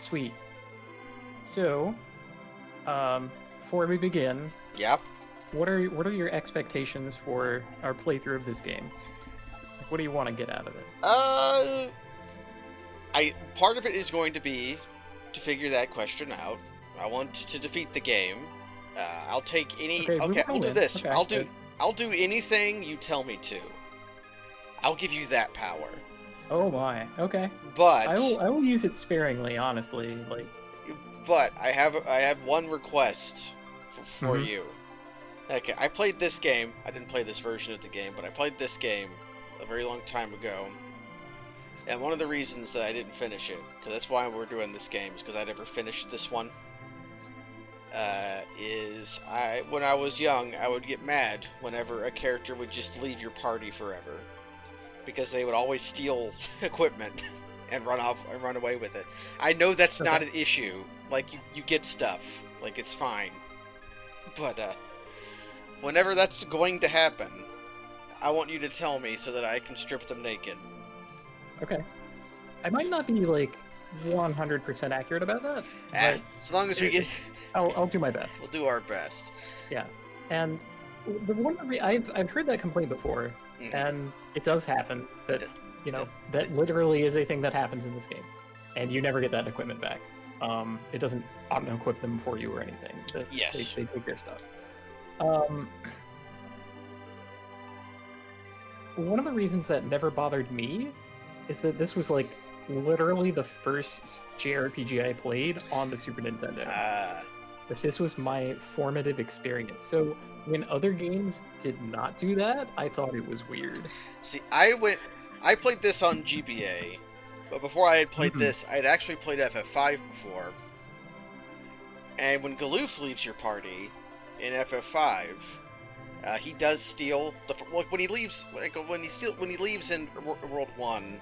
Sweet. So, before we begin, Yep. what are your expectations for our playthrough of this game? What do you want to get out of it? Part of it is going to be to figure that question out. I want to defeat the game. I'll take any. Okay, we'll do this. Okay. I'll do anything you tell me to. I'll give you that power. Oh my. Okay. But I will use it sparingly, honestly. But I have one request for you. Okay, I played this game. I didn't play this version of the game, but I played this game a very long time ago. And one of the reasons that I didn't finish it, because that's why we're doing this game, is because I never finished this one. When I was young, I would get mad whenever a character would just leave your party forever, because they would always steal equipment and run away with it. I know that's not an issue. Like you get stuff, like it's fine. But whenever that's going to happen, I want you to tell me so that I can strip them naked. Okay. I might not be 100% accurate about that. As long as we get, I'll do my best. We'll do our best. Yeah, and the one I've heard that complaint before, and it does happen. That that literally is a thing that happens in this game, and you never get that equipment back. It doesn't auto-equip them for you or anything. Yes, they take their stuff. One of the reasons that never bothered me is that this was literally the first JRPG I played on the Super Nintendo. But this was my formative experience. So when other games did not do that, I thought it was weird. See, I played this on GBA, but before I had played this, I had actually played FF5 before. And when Galoof leaves your party in FF5, he does steal when he leaves in World 1.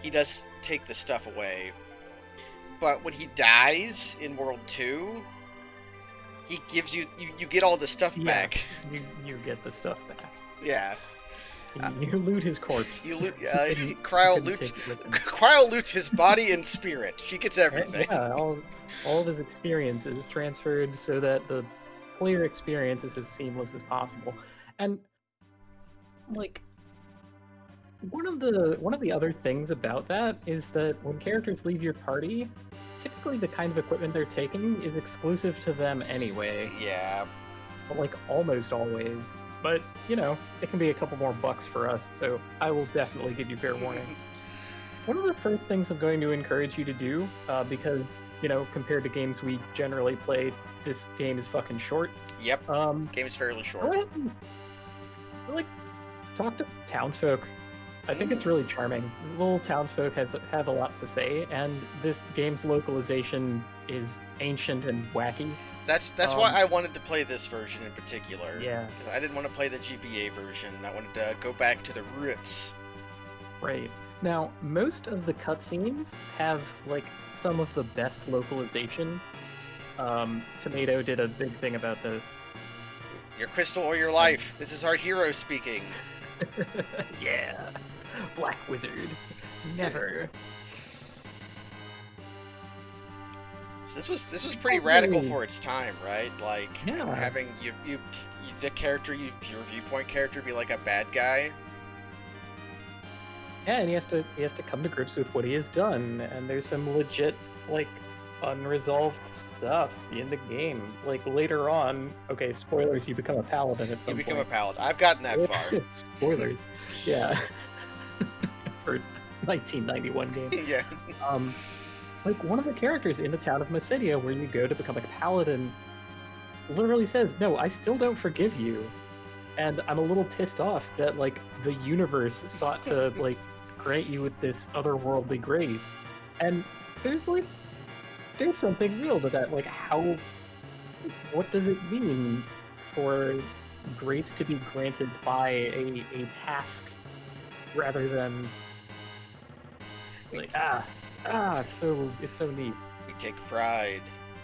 He does take the stuff away, but when he dies in World 2, he gives you get all the stuff back. You get the stuff back. Yeah. You loot his corpse. You loot. Cryo loots his body and spirit. She gets everything. Yeah, all of his experience is transferred so that the player experience is as seamless as possible. And one of the other things about that is that when characters leave your party, typically the kind of equipment they're taking is exclusive to them anyway. Yeah. But almost always. But, it can be a couple more bucks for us, so I will definitely give you fair warning. One of the first things I'm going to encourage you to do, because, compared to games we generally play, this game is fucking short. Yep. Game is fairly short. Go ahead and, talk to townsfolk. I think it's really charming. Little townsfolk have a lot to say, and this game's localization is ancient and wacky. That's why I wanted to play this version in particular. Yeah. Because I didn't want to play the GBA version. I wanted to go back to the roots. Right. Now, most of the cutscenes have, some of the best localization. Tomato did a big thing about this. Your crystal or your life. This is our hero speaking. Yeah. Black Wizard. Never. So this was pretty radical for its time, right? Having you the character, your viewpoint character be a bad guy. Yeah, and he has to come to grips with what he has done, and there's some legit unresolved stuff in the game. Later on, okay, spoilers, you become a paladin at some point. You become a paladin. I've gotten that far. Spoilers. Yeah. For 1991 game. Yeah. One of the characters in the town of Mysidia, where you go to become a paladin, literally says, "No, I still don't forgive you," and I'm a little pissed off that the universe sought to grant you with this otherworldly grace, and there's something real to that. What does it mean for grace to be granted by a task rather than it's so neat. We take pride.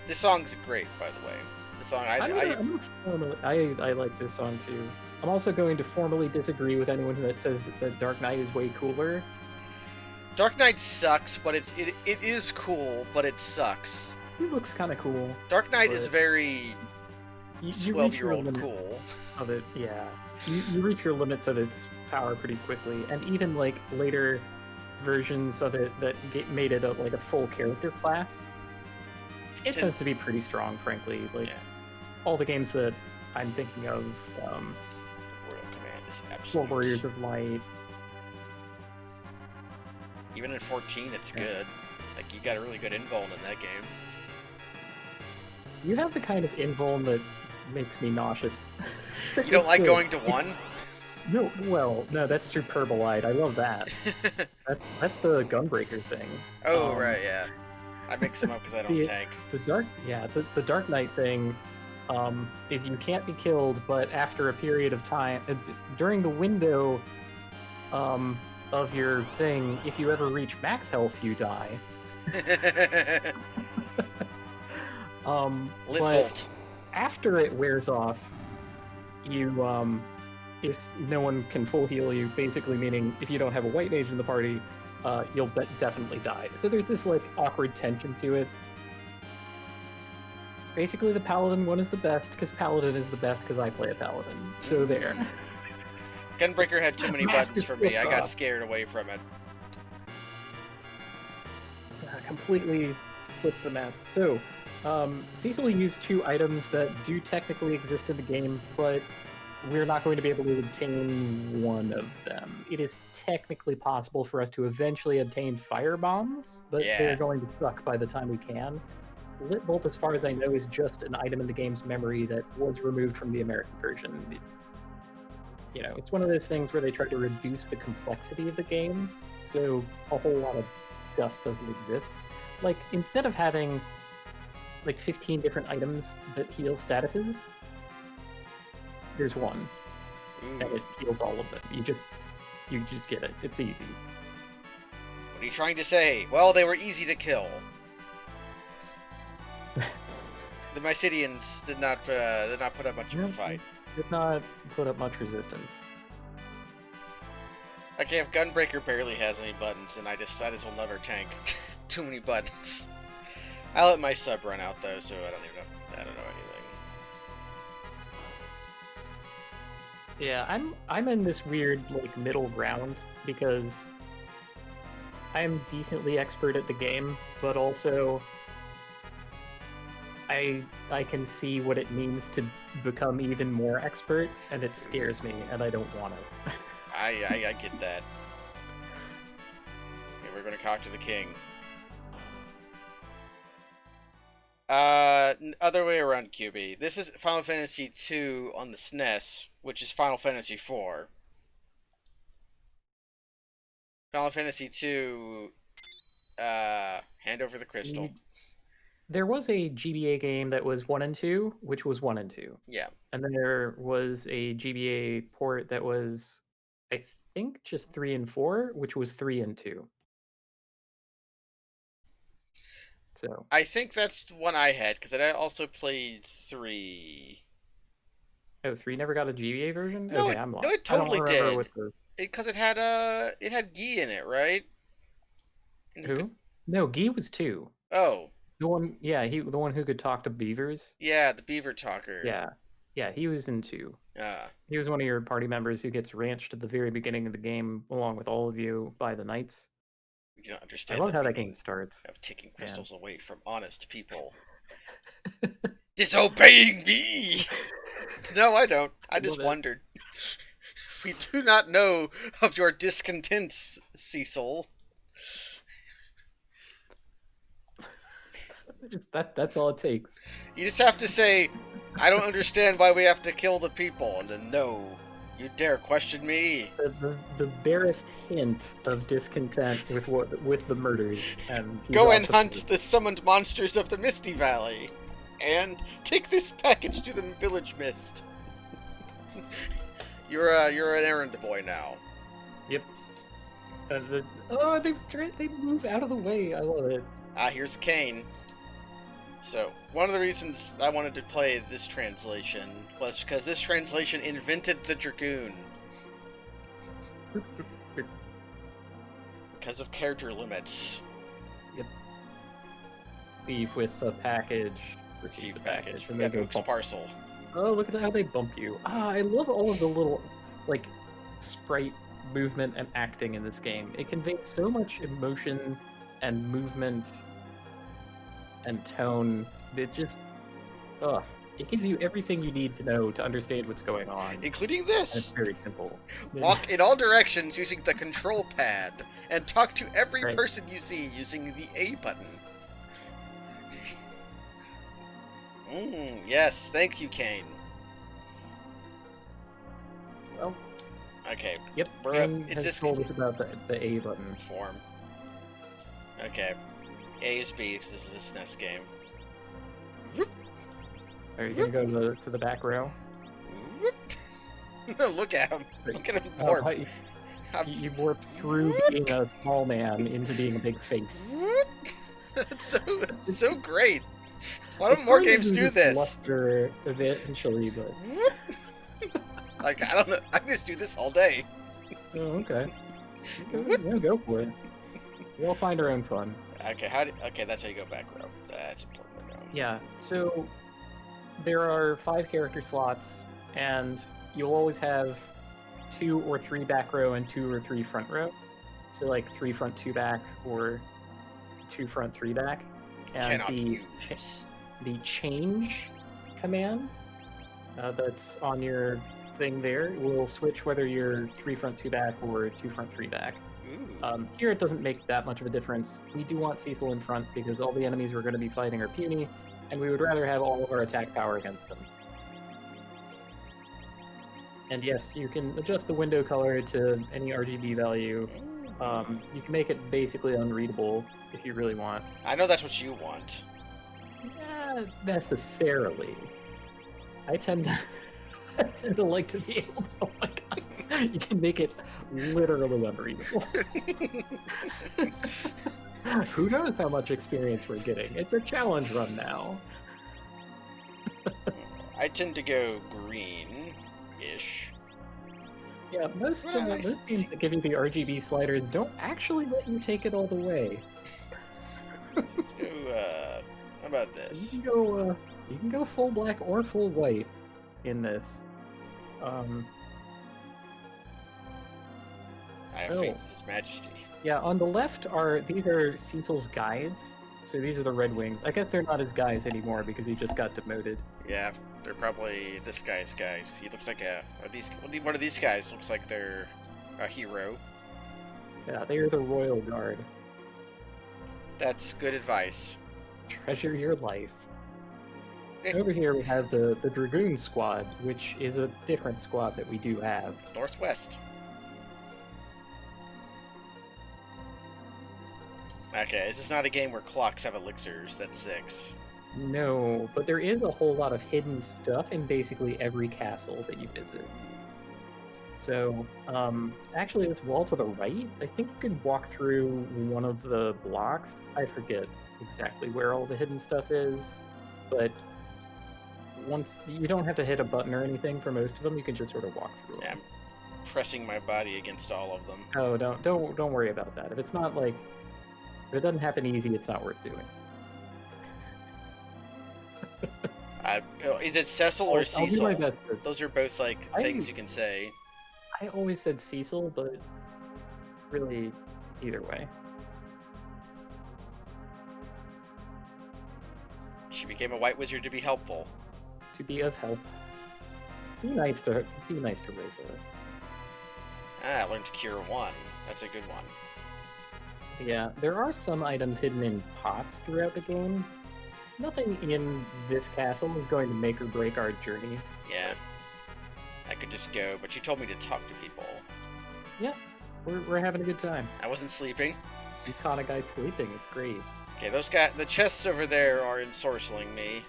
This song's great, by the way. The song I like this song too. I'm also going to formally disagree with anyone that says that the Dark Knight is way cooler. Dark Knight sucks, but it is cool, but it sucks. It looks kind of cool. Dark Knight is but very you reach your 12-year-old limit cool. of it. Yeah, you reach your limits of its power pretty quickly, and even like later versions of it that made it like a full character class, it tends to be pretty strong, frankly. Like all the games that I'm thinking of, Royal Command is War absolute. Warriors of Light. Even in 14, it's good. Like, you got a really good invuln in that game. You have the kind of invuln that makes me nauseous. You don't like going to 1? No, well, no, that's Superba Light. I love that. That's the Gunbreaker thing. Oh, right, yeah. I mix them up because I don't tank. The Dark Knight thing is you can't be killed, but after a period of time, during the window of your thing, if you ever reach max health, you die. But after it wears off, you if no one can full heal you, basically meaning if you don't have a white mage in the party, you'll definitely die. So there's this like awkward tension to it. Basically, the Paladin one is the best because Paladin is the best because I play a Paladin. So there. Gunbreaker had too many buttons for me. I got scared away from it. Completely split the mask. So, Cecil used 2 items that do technically exist in the game, but we're not going to be able to obtain one of them. It is technically possible for us to eventually obtain fire bombs, but they're going to suck by the time we can. Lit Bolt, as far as I know, is just an item in the game's memory that was removed from the American version. You know, it's one of those things where they try to reduce the complexity of the game, so a whole lot of stuff doesn't exist. Like, instead of having like 15 different items that heal statuses, there's one. And it heals all of them. You just get it. It's easy. What are you trying to say? Well, they were easy to kill. The Mysidians did not put up much of a fight. Did not put up much resistance. Like, if Gunbreaker barely has any buttons, then I just will never tank too many buttons. I let my sub run out though, so I don't know anything. Yeah, I'm in this weird like middle ground because I'm decently expert at the game, but also I can see what it means to become even more expert, and it scares me, and I don't want it. I get that. Okay, we're gonna talk to the king. Other way around, QB. This is Final Fantasy II on the SNES, which is Final Fantasy IV. Final Fantasy II, hand over the crystal. There was a GBA game that was 1 and 2, which was 1 and 2. Yeah. And then there was a GBA port that was, I think, just 3 and 4, which was 3 and 2. So I think that's the one I had, because I also played 3. Oh, 3 never got a GBA version? No, okay, I'm lost. No, it totally did. The... Because it had Guy in it, right? Who? No, Guy was 2. Oh. The one, yeah, the one who could talk to beavers. Yeah, the beaver talker. Yeah, he was in 2. He was one of your party members who gets ranched at the very beginning of the game, along with all of you, by the knights. You don't understand. I love how that game starts. Of taking crystals away from honest people. Disobeying me! No, I don't. I just wondered. We do not know of your discontents, Cecil. That's all it takes. You just have to say, I don't understand why we have to kill the people, and then no, you dare question me. The barest hint of discontent with the murders, and go and hunt the summoned monsters of the Misty Valley, and take this package to the Village Mist. You're an errand boy now. Yep. They move out of the way. I love it. Here's Kane. So, one of the reasons I wanted to play this translation was because this translation invented the Dragoon. because of character limits. Yep. Leave with a package. Receive the package. And Yeah, then go Oak's bump. parcel. Oh, look at how they bump you. I love all of the little, like, sprite movement and acting in this game. It conveys so much emotion and movement and tone. It just, it gives you everything you need to know to understand what's going on. Including And it's this! very simple. Walk in all directions using the control pad, and talk to every Right. person you see using the A button. Yes, thank you, Kane. Well, Okay, yep. We're Kane it's has just told us about the A button. form. Okay, A is B. This is a SNES game. Are you gonna go to the back row? Look at him. Look at him Oh, warp. you warp through being a small man into being a big face. It's so great. Why don't more games do this? Luster eventually, but Like, I don't know. I can just do this all day. oh, okay. Go for it. We all find our own fun. Okay, okay, that's how you go back row. That's important to know. Yeah. So there are 5 character slots, and you'll always have 2 or 3 back row and 2 or 3 front row. So like 3 front, 2 back, or 2 front, 3 back. And Cannot the use. the change command that's on your thing there will switch whether you're 3 front 2 back or 2 front 3 back. Ooh. Here it doesn't make that much of a difference. We do want Cecil in front because all the enemies we're going to be fighting are puny, and we would rather have all of our attack power against them. And yes, you can adjust the window color to any RGB value. You can make it basically unreadable if you really want. I know that's what you want. Not necessarily. I tend to like to be able to, oh my god, you can make it literally unreadable. Who knows how much experience we're getting? It's a challenge run now. I tend to go green-ish. Yeah, most Nice. games that give you the RGB sliders don't actually let you take it all the way. Let's just go, how about this? You can go full black or full white in this. I have faith in His Majesty. Yeah, on the left these are Cecil's guides. So these are the Red Wings. I guess they're not his guys anymore because he just got demoted. Yeah, they're probably this guy's guys. He looks like one of these guys looks like they're a hero. Yeah, they are the Royal Guard. That's good advice. Treasure your life. Eh. Over here we have the Dragoon Squad, which is a different squad that we do have. Northwest. Okay, this is not a game where clocks have elixirs. That's 6. No, but there is a whole lot of hidden stuff in basically every castle that you visit. So, actually, this wall to the right, I think you can walk through one of the blocks. I forget exactly where all the hidden stuff is, but once you don't have to hit a button or anything for most of them, you can just sort of walk through Yeah, them. I'm pressing my body against all of them. Oh, don't worry about that. If it's not like if it doesn't happen easy, it's not worth doing. Is it Cecil or I'll do Cecil? my best. Those are both like things you can say. I always said Cecil, but really, either way. She became a white wizard to be helpful. To be of help. Be nice to Rosa. I learned to cure 1. That's a good one. Yeah, there are some items hidden in pots throughout the game. Nothing in this castle is going to make or break our journey. Yeah. I could just go, but you told me to talk to people. Yeah, we're having a good time. I wasn't sleeping. You caught a guy sleeping, it's great. Okay, the chests over there are ensorceling me.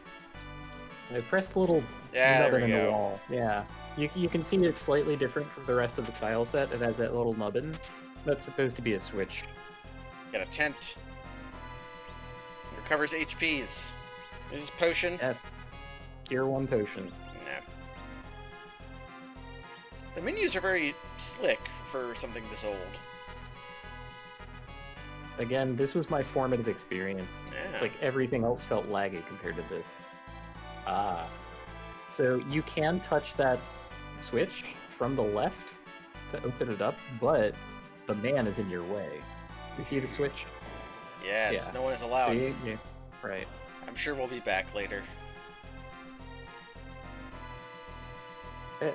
I pressed the little Yeah, there nubbin we in the go. wall. Yeah, you can see it's slightly different from the rest of the tile set. It has that little nubbin. That's supposed to be a switch. Got a tent. Recovers HPs. Is this potion? Yes. Gear 1 potion. No. The menus are very slick for something this old. Again, this was my formative experience. Yeah. Like, everything else felt laggy compared to this. Ah. So you can touch that switch from the left to open it up, but the man is in your way. You see the switch? Yes, Yeah. no one is allowed. See? Yeah. Right. I'm sure we'll be back later.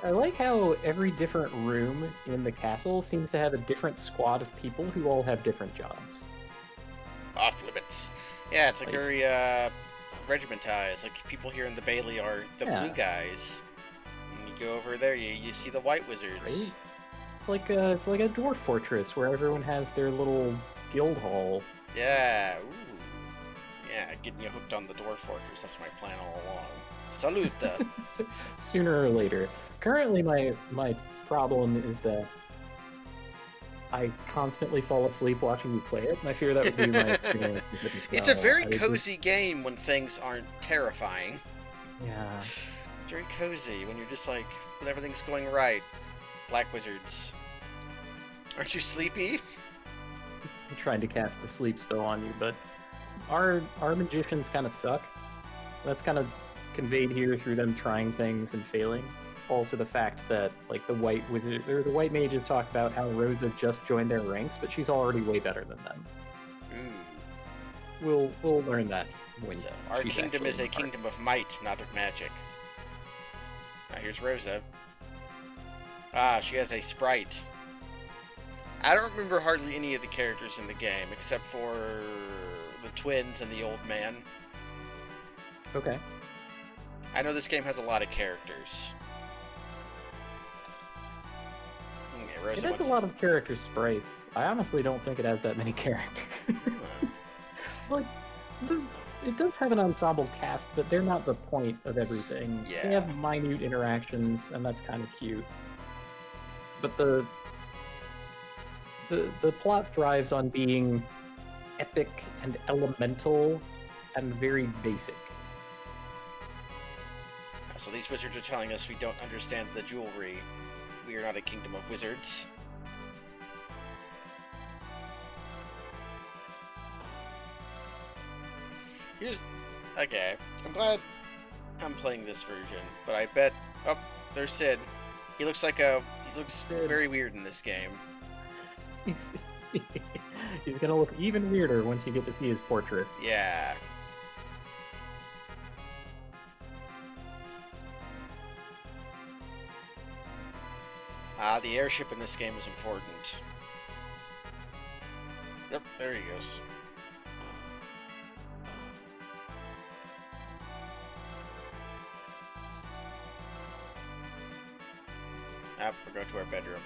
I like how every different room in the castle seems to have a different squad of people who all have different jobs. Off limits. Yeah, it's like Like- very regimentized. Like people here in the Bailey are the blue guys. And you go over there, you see the white wizards. Right? It's like a dwarf fortress where everyone has their little guild hall. Yeah. Ooh. Yeah, getting you hooked on the dwarf fortress. That's my plan all along. Saluta. Sooner or later. Currently, my problem is that I constantly fall asleep watching you play it, and I fear that would be my experience. It's a very cozy game when things aren't terrifying. Yeah. It's very cozy when you're just like, when everything's going right. Black wizards. Aren't you sleepy? I'm trying to cast the sleep spell on you, but our magicians kind of suck. That's kind of conveyed here through them trying things and failing. Also, the fact that like the white wizard or the white mages talk about how Rosa just joined their ranks, but she's already way better than them. Ooh. We'll learn that when So, our she's kingdom actually is a in the party. kingdom of might, not of magic. Now here's Rosa. Ah, she has a sprite. I don't remember hardly any of the characters in the game, except for the twins and the old man. Okay. I know this game has a lot of characters. Okay, It Rosa, has a lot of character sprites. I honestly don't think it has that many characters. Like, it does have an ensemble cast, but they're not the point of everything. They Yeah. have minute interactions, and that's kind of cute. But the plot thrives on being epic and elemental and very basic. So these wizards are telling us we don't understand the jewelry. We are not a kingdom of wizards. Here's... Okay, I'm glad I'm playing this version, but I bet... Oh, there's Sid. He looks Sid. very weird in this game. He's gonna look even weirder once you get to see his portrait. Yeah. Ah, the airship in this game is important. Yep, there he goes. Ah, we're going to our bedroom.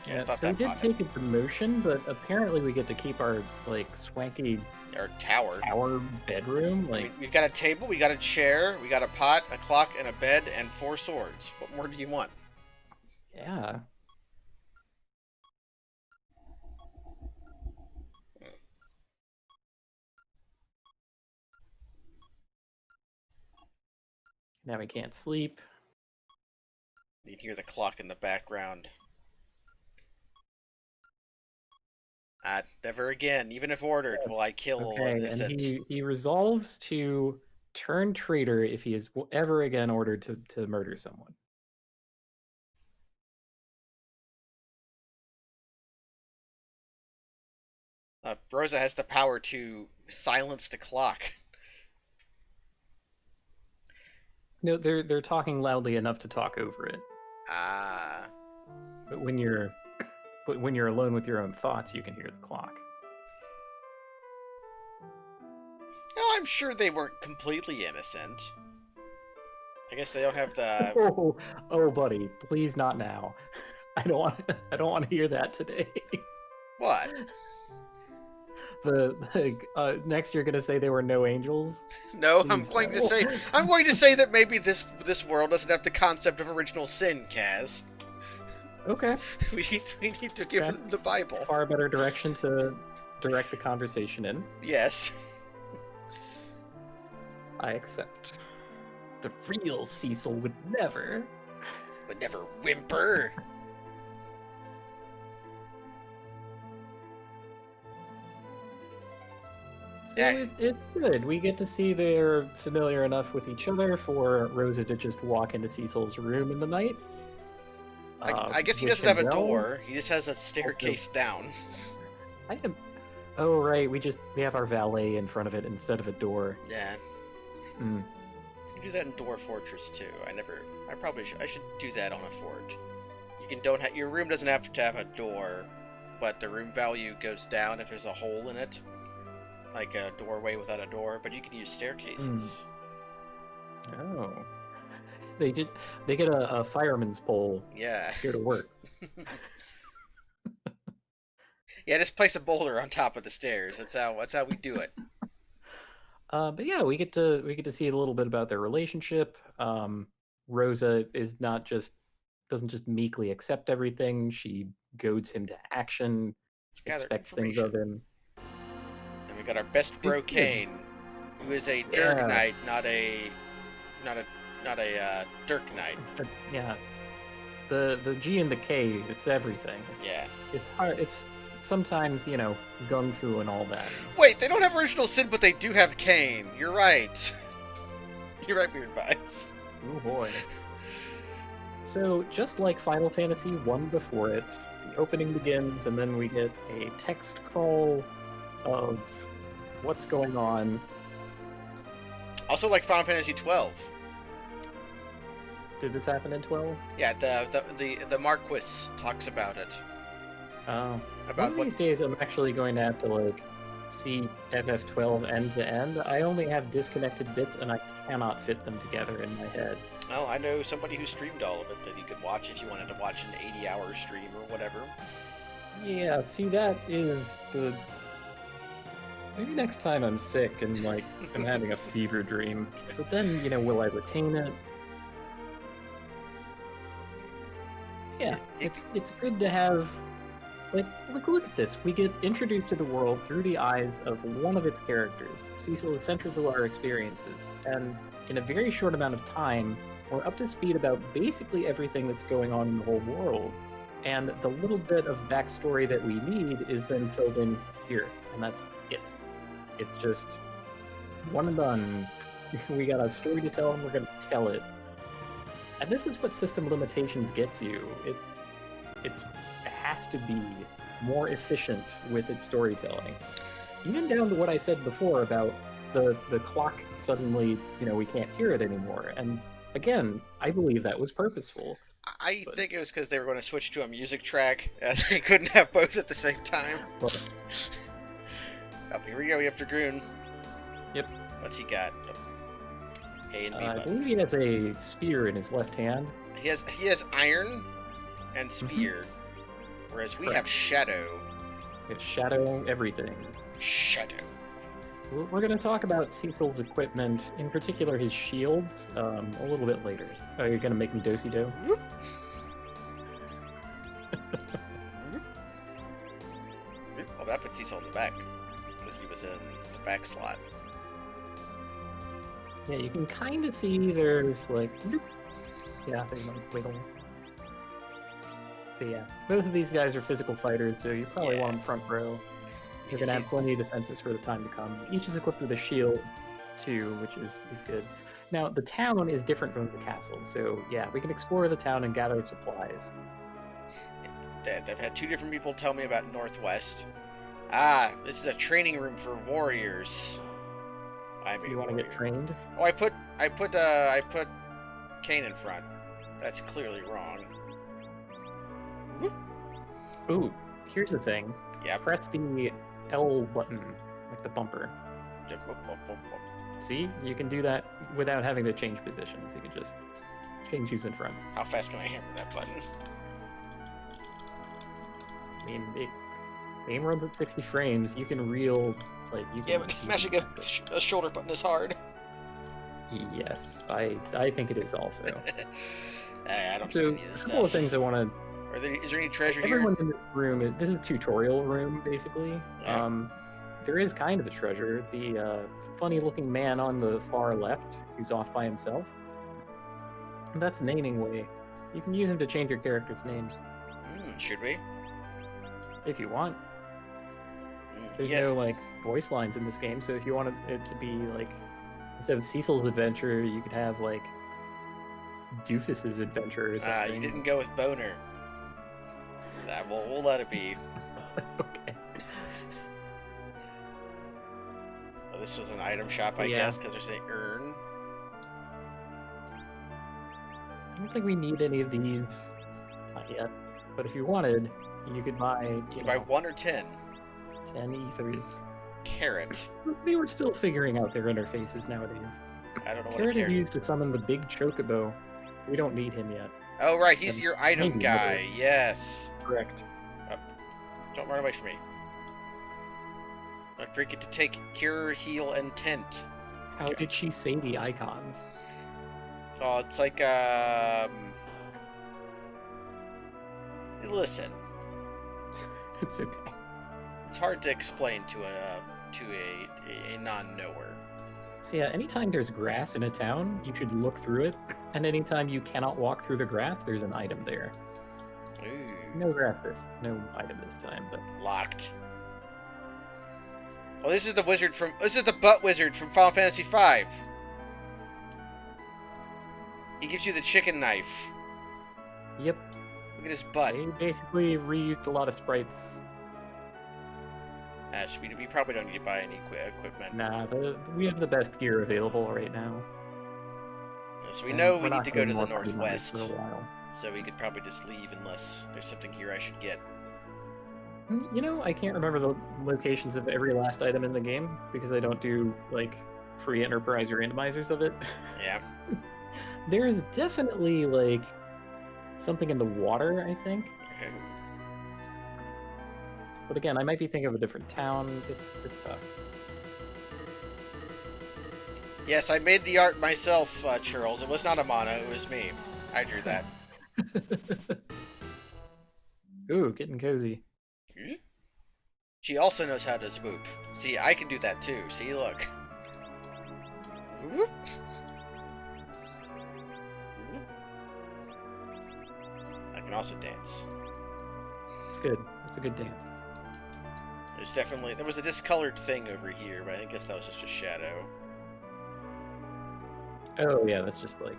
Okay, I thought so we that did pot take a demotion, but apparently we get to keep our like swanky our tower. tower bedroom. Like, We've got a table, we got a chair, we got a pot, a clock, and a bed, and 4 swords. What more do you want? yeah. Now we can't sleep. You can hear the clock in the background. Ah, never again, even if ordered, will I kill an Okay, and innocent. he resolves to turn traitor if he is ever again ordered to murder someone. Rosa has the power to silence the clock. No, they're talking loudly enough to talk over it. Ah. But when you're alone with your own thoughts, you can hear the clock. Well, I'm sure they weren't completely innocent. I guess they don't have the... Oh, buddy, please not now. I don't want to hear that today. What? Next you're gonna say there were no angels. No, Please, I'm going to no. say that maybe this world doesn't have the concept of original sin, Kaz. Okay, We need to give Okay. them the Bible. far better direction to direct the conversation in. Yes. I accept. The real Cecil would never. But never whimper. So Yeah, it's good. We get to see they're familiar enough with each other for Rosa to just walk into Cecil's room in the night. I guess he Wish doesn't him have a well. door. He just has a Also, staircase down. I am. Oh right, we have our valet in front of it instead of a door. Yeah, Mm. you can do that in Dwarf Fortress too. I probably should. I should do that on a fort. You can don't have your room doesn't have to have a door, but the room value goes down if there's a hole in it, like a doorway without a door. But you can use staircases. Oh, they did. They get a fireman's pole Yeah, here to work. yeah. Just place a boulder on top of the stairs. That's how we do it. But yeah, we get to see a little bit about their relationship. Rosa is not just doesn't just meekly accept everything. She goads him to action, Let's gather expects things of information. him. And we got our best bro It's good. Kane, who is a Dirk Yeah, Knight, not a Dirk Knight. yeah. The G and the K, it's everything. Yeah. It's hard. It's sometimes gung fu and all that. Wait, they don't have original sin, but they do have Kane. You're right. You're right, Weird Bias. Oh boy. So just like Final Fantasy 1 before it, the opening begins and then we get a text crawl of what's going on. Also, like Final Fantasy 12. Did this happen in 12? Yeah, the Marquis talks about it. One About of what? these days I'm actually going to have to see FF12 end to end. I only have disconnected bits and I cannot fit them together in my head. Oh, I know somebody who streamed all of it that you could watch if you wanted to watch an 80-hour stream or whatever. Yeah, see that is the maybe next time I'm sick and I'm having a fever dream. But then, will I retain it? Yeah, it's good to have look at this. We get introduced to the world through the eyes of one of its characters. Cecil is central to our experiences, and in a very short amount of time, we're up to speed about basically everything that's going on in the whole world. And the little bit of backstory that we need is then filled in here, and that's it. It's just one and done. We got a story to tell, and we're gonna tell it. And this is what System Limitations gets you. It has to be more efficient with its storytelling. Even down to what I said before about the clock suddenly, we can't hear it anymore. And again, I believe that was purposeful. I think it was because they were going to switch to a music track. They couldn't have both at the same time. But, Oh, here we go. We have Dragoon. yep. What's he got? A and B I button. believe he has a spear in his left hand. He has iron and spear, whereas we have Correct. shadow. It's shadow everything. Shadow. We're going to talk about Cecil's equipment, in particular his shields, a little bit later. Oh, you're going to make him do-si-do? Whoop. Oh, that puts Cecil in the back because he was in the back slot. Yeah, you can kind of see there's bloop. Yeah, they wiggle. But yeah, both of these guys are physical fighters, so you probably want them front row. You're can gonna see- have plenty of defenses for the time to come. Each is equipped with a shield, too, which is good. Now, the town is different from the castle, so yeah, we can explore the town and gather supplies. I've had two different people tell me about Northwest. Ah, this is a training room for warriors. I'm a You want to warrior. get trained? Oh, I put Kane in front. That's clearly wrong. Whoop. Ooh, here's the thing. Yep. Press the L button, like the bumper. Yep, whoop, whoop, whoop, whoop. See, you can do that without having to change positions. You can just change who's in front. How fast can I hammer that button? I mean, the game runs at 60 frames. You can reel, you Yeah, can... but smashing a shoulder button is hard. Yes, I think it is also. I don't So, know a any of this couple of stuff. things I want to... Is there any treasure Everyone here? in this room, this is a tutorial room, basically. Yeah. There is kind of a treasure. The funny-looking man on the far left, who's off by himself. That's Naming Way. You can use him to change your character's names, Should we? if you want. There's Yes. no like voice lines in this game, so if you wanted it to be like instead of Cecil's adventure, you could have like Doofus's adventure or something. You didn't go with Boner. We'll let it be. Okay. Well, this was an item shop, I guess, because there's an urn. I don't think we need any of these. Not yet. But if you wanted, you could buy. You can buy 1 or 10. 10 ethers. Carrot. They were still figuring out their interfaces nowadays. I don't know what Carrot a is carrot. used to summon the big chocobo. We don't need him yet. Oh right, he's And your item maybe guy. another- Yes. Correct. Don't run away from me. Don't forget to take cure, heal, and tent. How did she say the icons? Oh, it's like Listen, It's okay. it's hard to explain to a non-knower. So yeah, anytime there's grass in a town, you should look through it. And anytime you cannot walk through the grass, there's an item there. Ooh, No grass no item this time, but locked. Oh, this is the butt wizard from Final Fantasy V. He gives you the chicken knife. yep. Look at his butt. They basically reused a lot of sprites. We probably don't need to buy any equipment. Nah, we have the best gear available right now. So we And know we're we not need to go to getting the more party members northwest. for a while. So we could probably just leave unless there's something here I should get. You know, I can't remember the locations of every last item in the game because I don't do like free enterprise randomizers of it. Yeah. There's definitely like something in the water, I think. Okay. But again, I might be thinking of a different town. It's tough. Yes, I made the art myself, Charles. It was not Amana, it was me. I drew that. Ooh, getting cozy. She also knows how to swoop. See, I can do that too. See, look. Whoop. I can also dance. It's good. It's a good dance. There was a discolored thing over here, but I guess that was just a shadow. Oh yeah, that's just like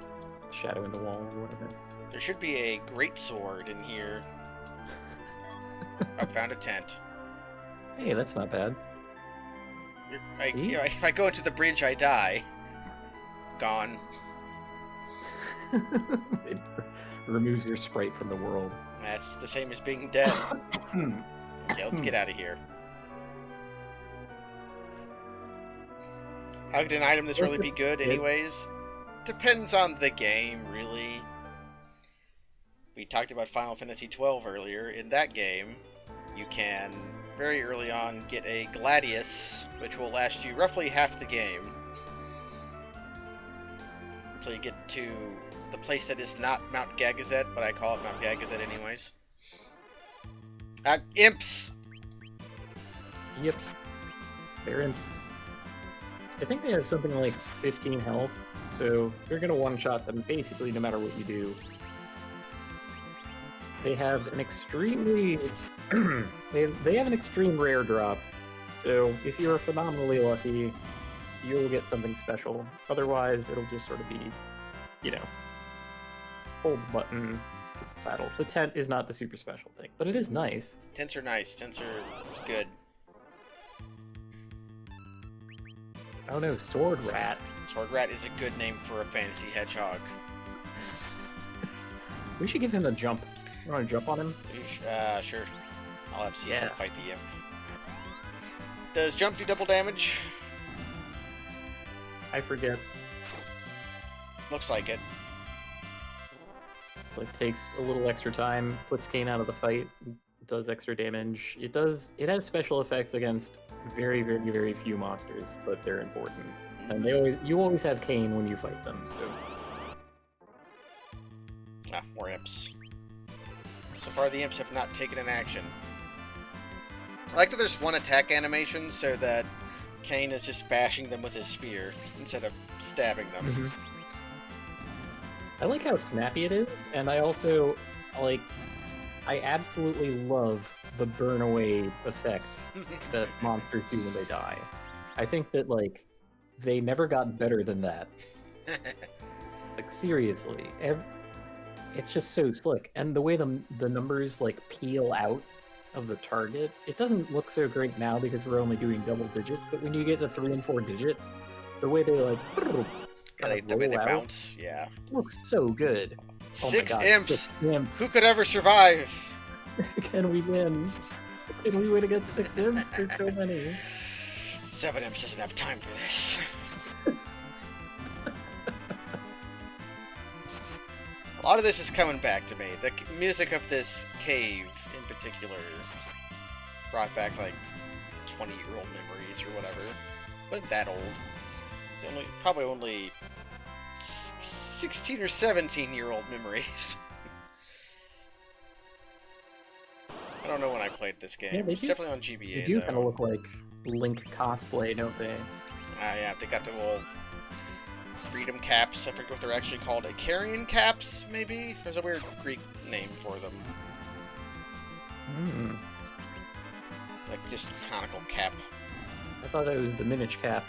shadow in the wall or whatever. There should be a great sword in here. I found a tent. Hey, that's not bad. See? If I go into the bridge, I die. Gone. It removes your sprite from the world. That's the same as being dead. Okay, let's get out of here. How could an item this really be good, anyways? Depends on the game, really. We talked about Final Fantasy XII earlier. In that game, you can, very early on, get a Gladius, which will last you roughly half the game. Until you get to the place that is not Mount Gagazet, but I call it Mount Gagazet anyways. Imps! Yep. They're imps. I think they have something like 15 health, so you're gonna one-shot them basically no matter what you do. They have an extremely... they have an extreme rare drop, so if you're phenomenally lucky, you'll get something special. Otherwise, it'll just sort of be, you know, hold button battle. The tent is not the super special thing, but it is nice. Tents are nice. Tents are good. Oh no, Sword Rat. Sword Rat is a good name for a fantasy hedgehog. We should give him a jump. You want to jump on him? Sure. I'll have Cecil Yeah. fight the imp. Does jump do double damage? I forget. Looks like it. Like takes a little extra time, puts Kane out of the fight, does extra damage. It has special effects against very, very, very few monsters, but they're important. And you always have Kane when you fight them, so More imps. So far the imps have not taken an action. I like that there's one attack animation so that Kane is just bashing them with his spear instead of stabbing them. I like how snappy it is, and I also like I absolutely love the burn away effect that monsters do when they die. I think that like they never got better than that. Like seriously, it's just so slick, and the way the numbers like peel out of the target, it doesn't look so great now because we're only doing double digits. But when you get to 3 and 4 digits, the way they like Yeah, the way they roll out bounce, yeah. looks so good. Oh my 6 God, imps! 6 imps. Who could ever survive? Can we win? Can we win against 6 imps? There's so many. 7 imps doesn't have time for this. A lot of this is coming back to me. The music of this cave, in particular, brought back like 20-year-old memories or whatever. Wasn't that old. It's probably only 16 or 17-year-old memories. I don't know when I played this game. Yeah, It's definitely on GBA, they do though. kind of look like Link cosplay, don't they? Yeah, they got the old freedom caps. I forget what they're actually called. Icarian caps, maybe? There's a weird Greek name for them. Like just conical cap. I thought it was the Minish cap.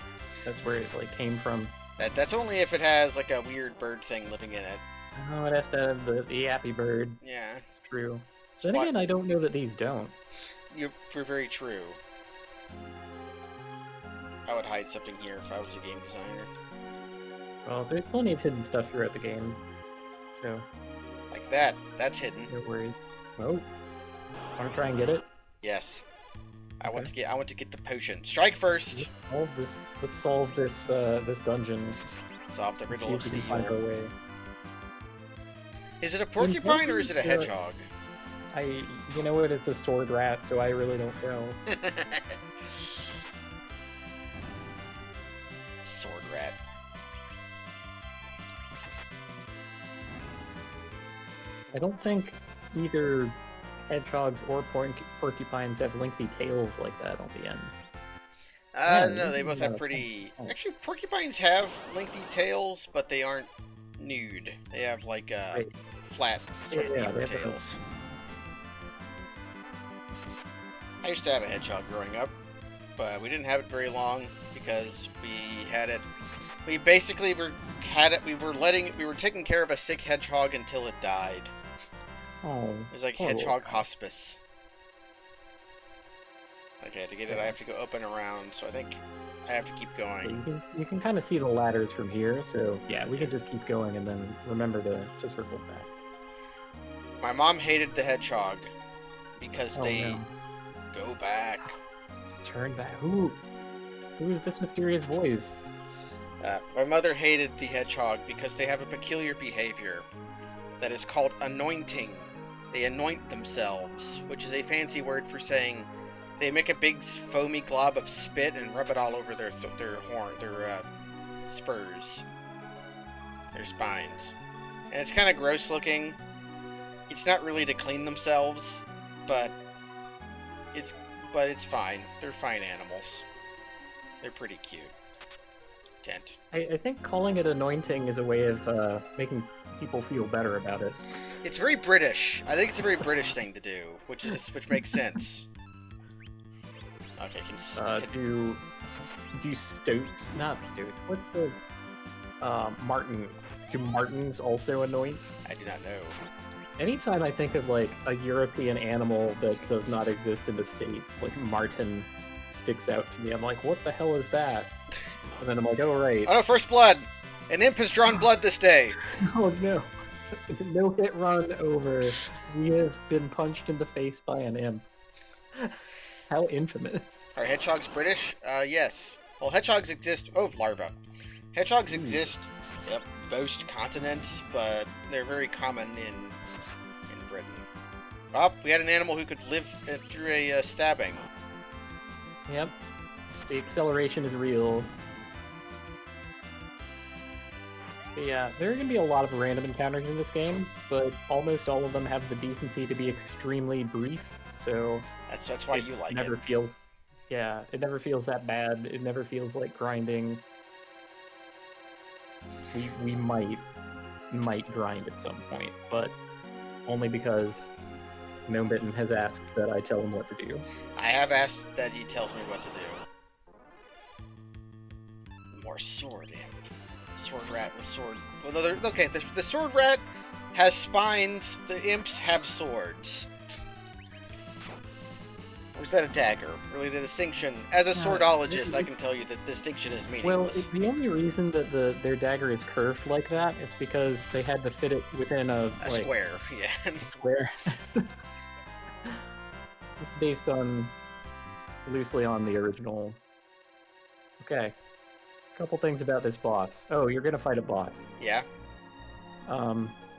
That's where it like came from. That's only if it has like a weird bird thing living in it. Oh, it has to have the Yappy Bird. Yeah. It's true. Then again, I don't know that these don't. You're very true. I would hide something here if I was a game designer. Well, there's plenty of hidden stuff throughout the game, so Like that. That's hidden. no worries. Oh, want to try and get it? Yes. I want to get the potion. Strike first. Let's solve this this dungeon. Solve the See riddle of if we can find our steel. way. Is it a porcupine or is it a hedgehog? You know what? It's a sword rat, so I really don't know. Sword rat. I don't think either hedgehogs or porcupines have lengthy tails like that on the end. No, they both have pretty... Actually, porcupines have lengthy tails, but they aren't nude. They have, like, flat sort of beaver tails. I used to have a hedgehog growing up, but we didn't have it very long because we had it... We basically we were taking care of a sick hedgehog until it died. Oh. It was like hedgehog hospice. Okay, to get it, I have to go up and around, so I think I have to keep going. Yeah, you can kind of see the ladders from here, so yeah, we can just keep going and then remember to circle back. My mom hated the hedgehog because no. go back. Turn back. Who is this mysterious voice? My mother hated the hedgehog because they have a peculiar behavior that is called anointing. They anoint themselves, which is a fancy word for saying they make a big foamy glob of spit and rub it all over their spurs, their spines. And it's kind of gross looking. It's not really to clean themselves, but it's fine. They're fine animals. They're pretty cute. Tent. I think calling it anointing is a way of making people feel better about it. It's very British. I think it's a very British thing to do, which makes sense. Okay, do stoats, not stoat. What's the martin? Do martins also anoint? I do not know. Anytime I think of like a European animal that does not exist in the States, like martin sticks out to me. I'm like, what the hell is that? And then I'm like, oh right. Oh no, first blood! An imp has drawn blood this day! Oh no. No hit run over. We have been punched in the face by an imp. How infamous. Are hedgehogs British? Yes. Well, hedgehogs exist... Oh, larva. Hedgehogs exist most continents, but they're very common in Britain. Oh, we had an animal who could live through a stabbing. Yep. The acceleration is real. But yeah, there are going to be a lot of random encounters in this game, but almost all of them have the decency to be extremely brief, so... That's why you like it. Yeah, it never feels that bad. It never feels like grinding. We might grind at some point, but only because Gnome has asked that I tell him what to do. I have asked that he tells me what to do. More sword imp. Sword rat with sword. Well, no, okay. The sword rat has spines. The imps have swords. Or is that a dagger? Really, the distinction. As a swordologist, I can tell you that distinction is meaningless. Well, the only reason that their dagger is curved like that is because they had to fit it within a square. Yeah. Square. It's based loosely on the original. Okay. Couple things about this boss. Oh, you're gonna fight a boss. Yeah.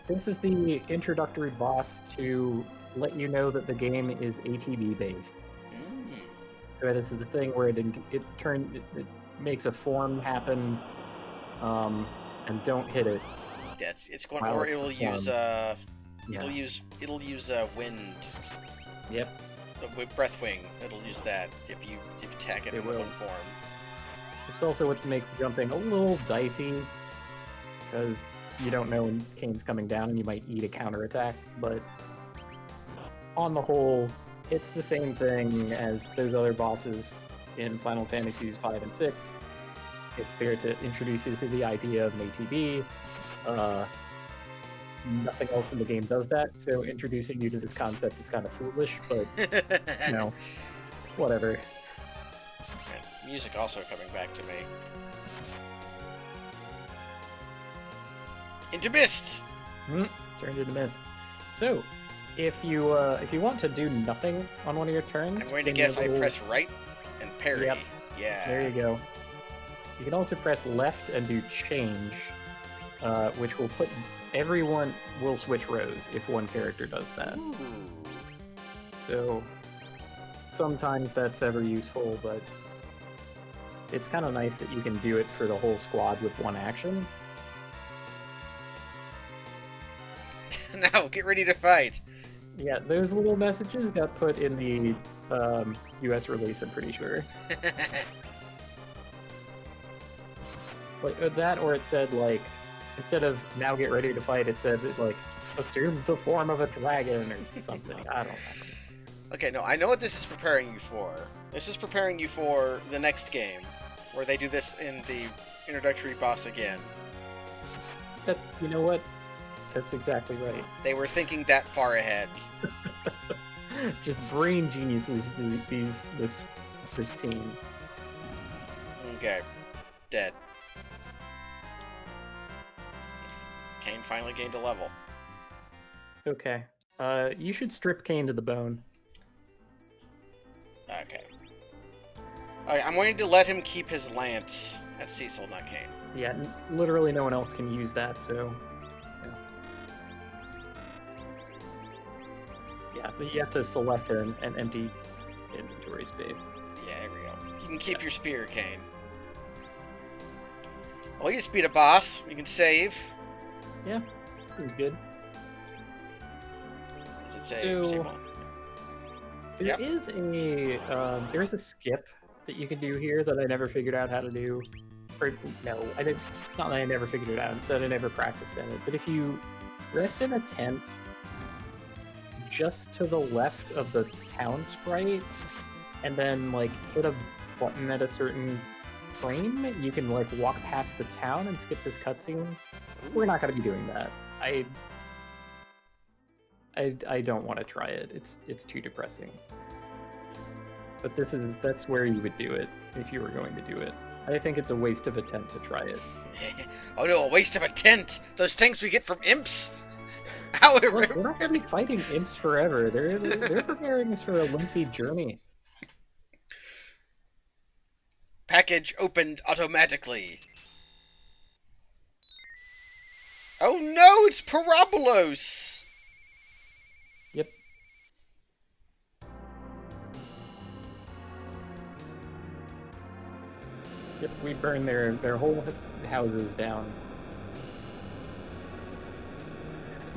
This is the introductory boss to let you know that the game is ATB based. So this is the thing where it makes a form happen, and don't hit it. Yeah, it's going, or it'll use it'll use wind. Yep. The Breathwing. It'll use that if you attack it in one form. It's also what makes jumping a little dicey, because you don't know when Kane's coming down and you might eat a counterattack, but on the whole, it's the same thing as those other bosses in Final Fantasies 5 and 6. It's there to introduce you to the idea of an ATB. Nothing else in the game does that, so introducing you to this concept is kind of foolish, but, whatever. And music also coming back to me. Into mist! Turned into mist. So, if you want to do nothing on one of your turns... I'm going to guess I press right and parry. Yep. Yeah. There you go. You can also press left and do change, which will put... Everyone will switch rows if one character does that. Ooh. So, sometimes that's ever useful, but it's kind of nice that you can do it for the whole squad with one action. Now, get ready to fight! Yeah, those little messages got put in the US release, I'm pretty sure. Like that, or it said, like, instead of now get ready to fight, it said, like, assume the form of a dragon or something. I don't know. Okay, no, I know what this is preparing you for. This is preparing you for the next game, where they do this in the introductory boss again. You know what? That's exactly right. They were thinking that far ahead. Just brain geniuses, this team. Okay. Dead. Kane finally gained a level. Okay. You should strip Kane to the bone. Okay. Alright, I'm going to let him keep his lance. That's Cecil, not Kane. Yeah, literally no one else can use that, so... Yeah, but you have to select an empty inventory space. Yeah, there we go. You can keep your spear, Kane. Well, you just beat a boss. You can save. Yeah, seems good. Does it say So, save one? There is a skip that you can do here that I never figured out how to do. Or, no, I didn't. It's not that I never figured it out. It's that I never practiced in it. But if you rest in a tent just to the left of the town sprite, and then, like, hit a button at a certain frame, you can, like, walk past the town and skip this cutscene. We're not going to be doing that. I don't want to try it. It's too depressing. But that's where you would do it if you were going to do it. I think it's a waste of a tent to try it. Oh no, a waste of a tent! Those things we get from imps! How We're not going to be fighting imps forever. They're preparing us for a lengthy journey. Package opened automatically. Oh no, it's Parabolos! Yep. Yep, we burned their whole houses down.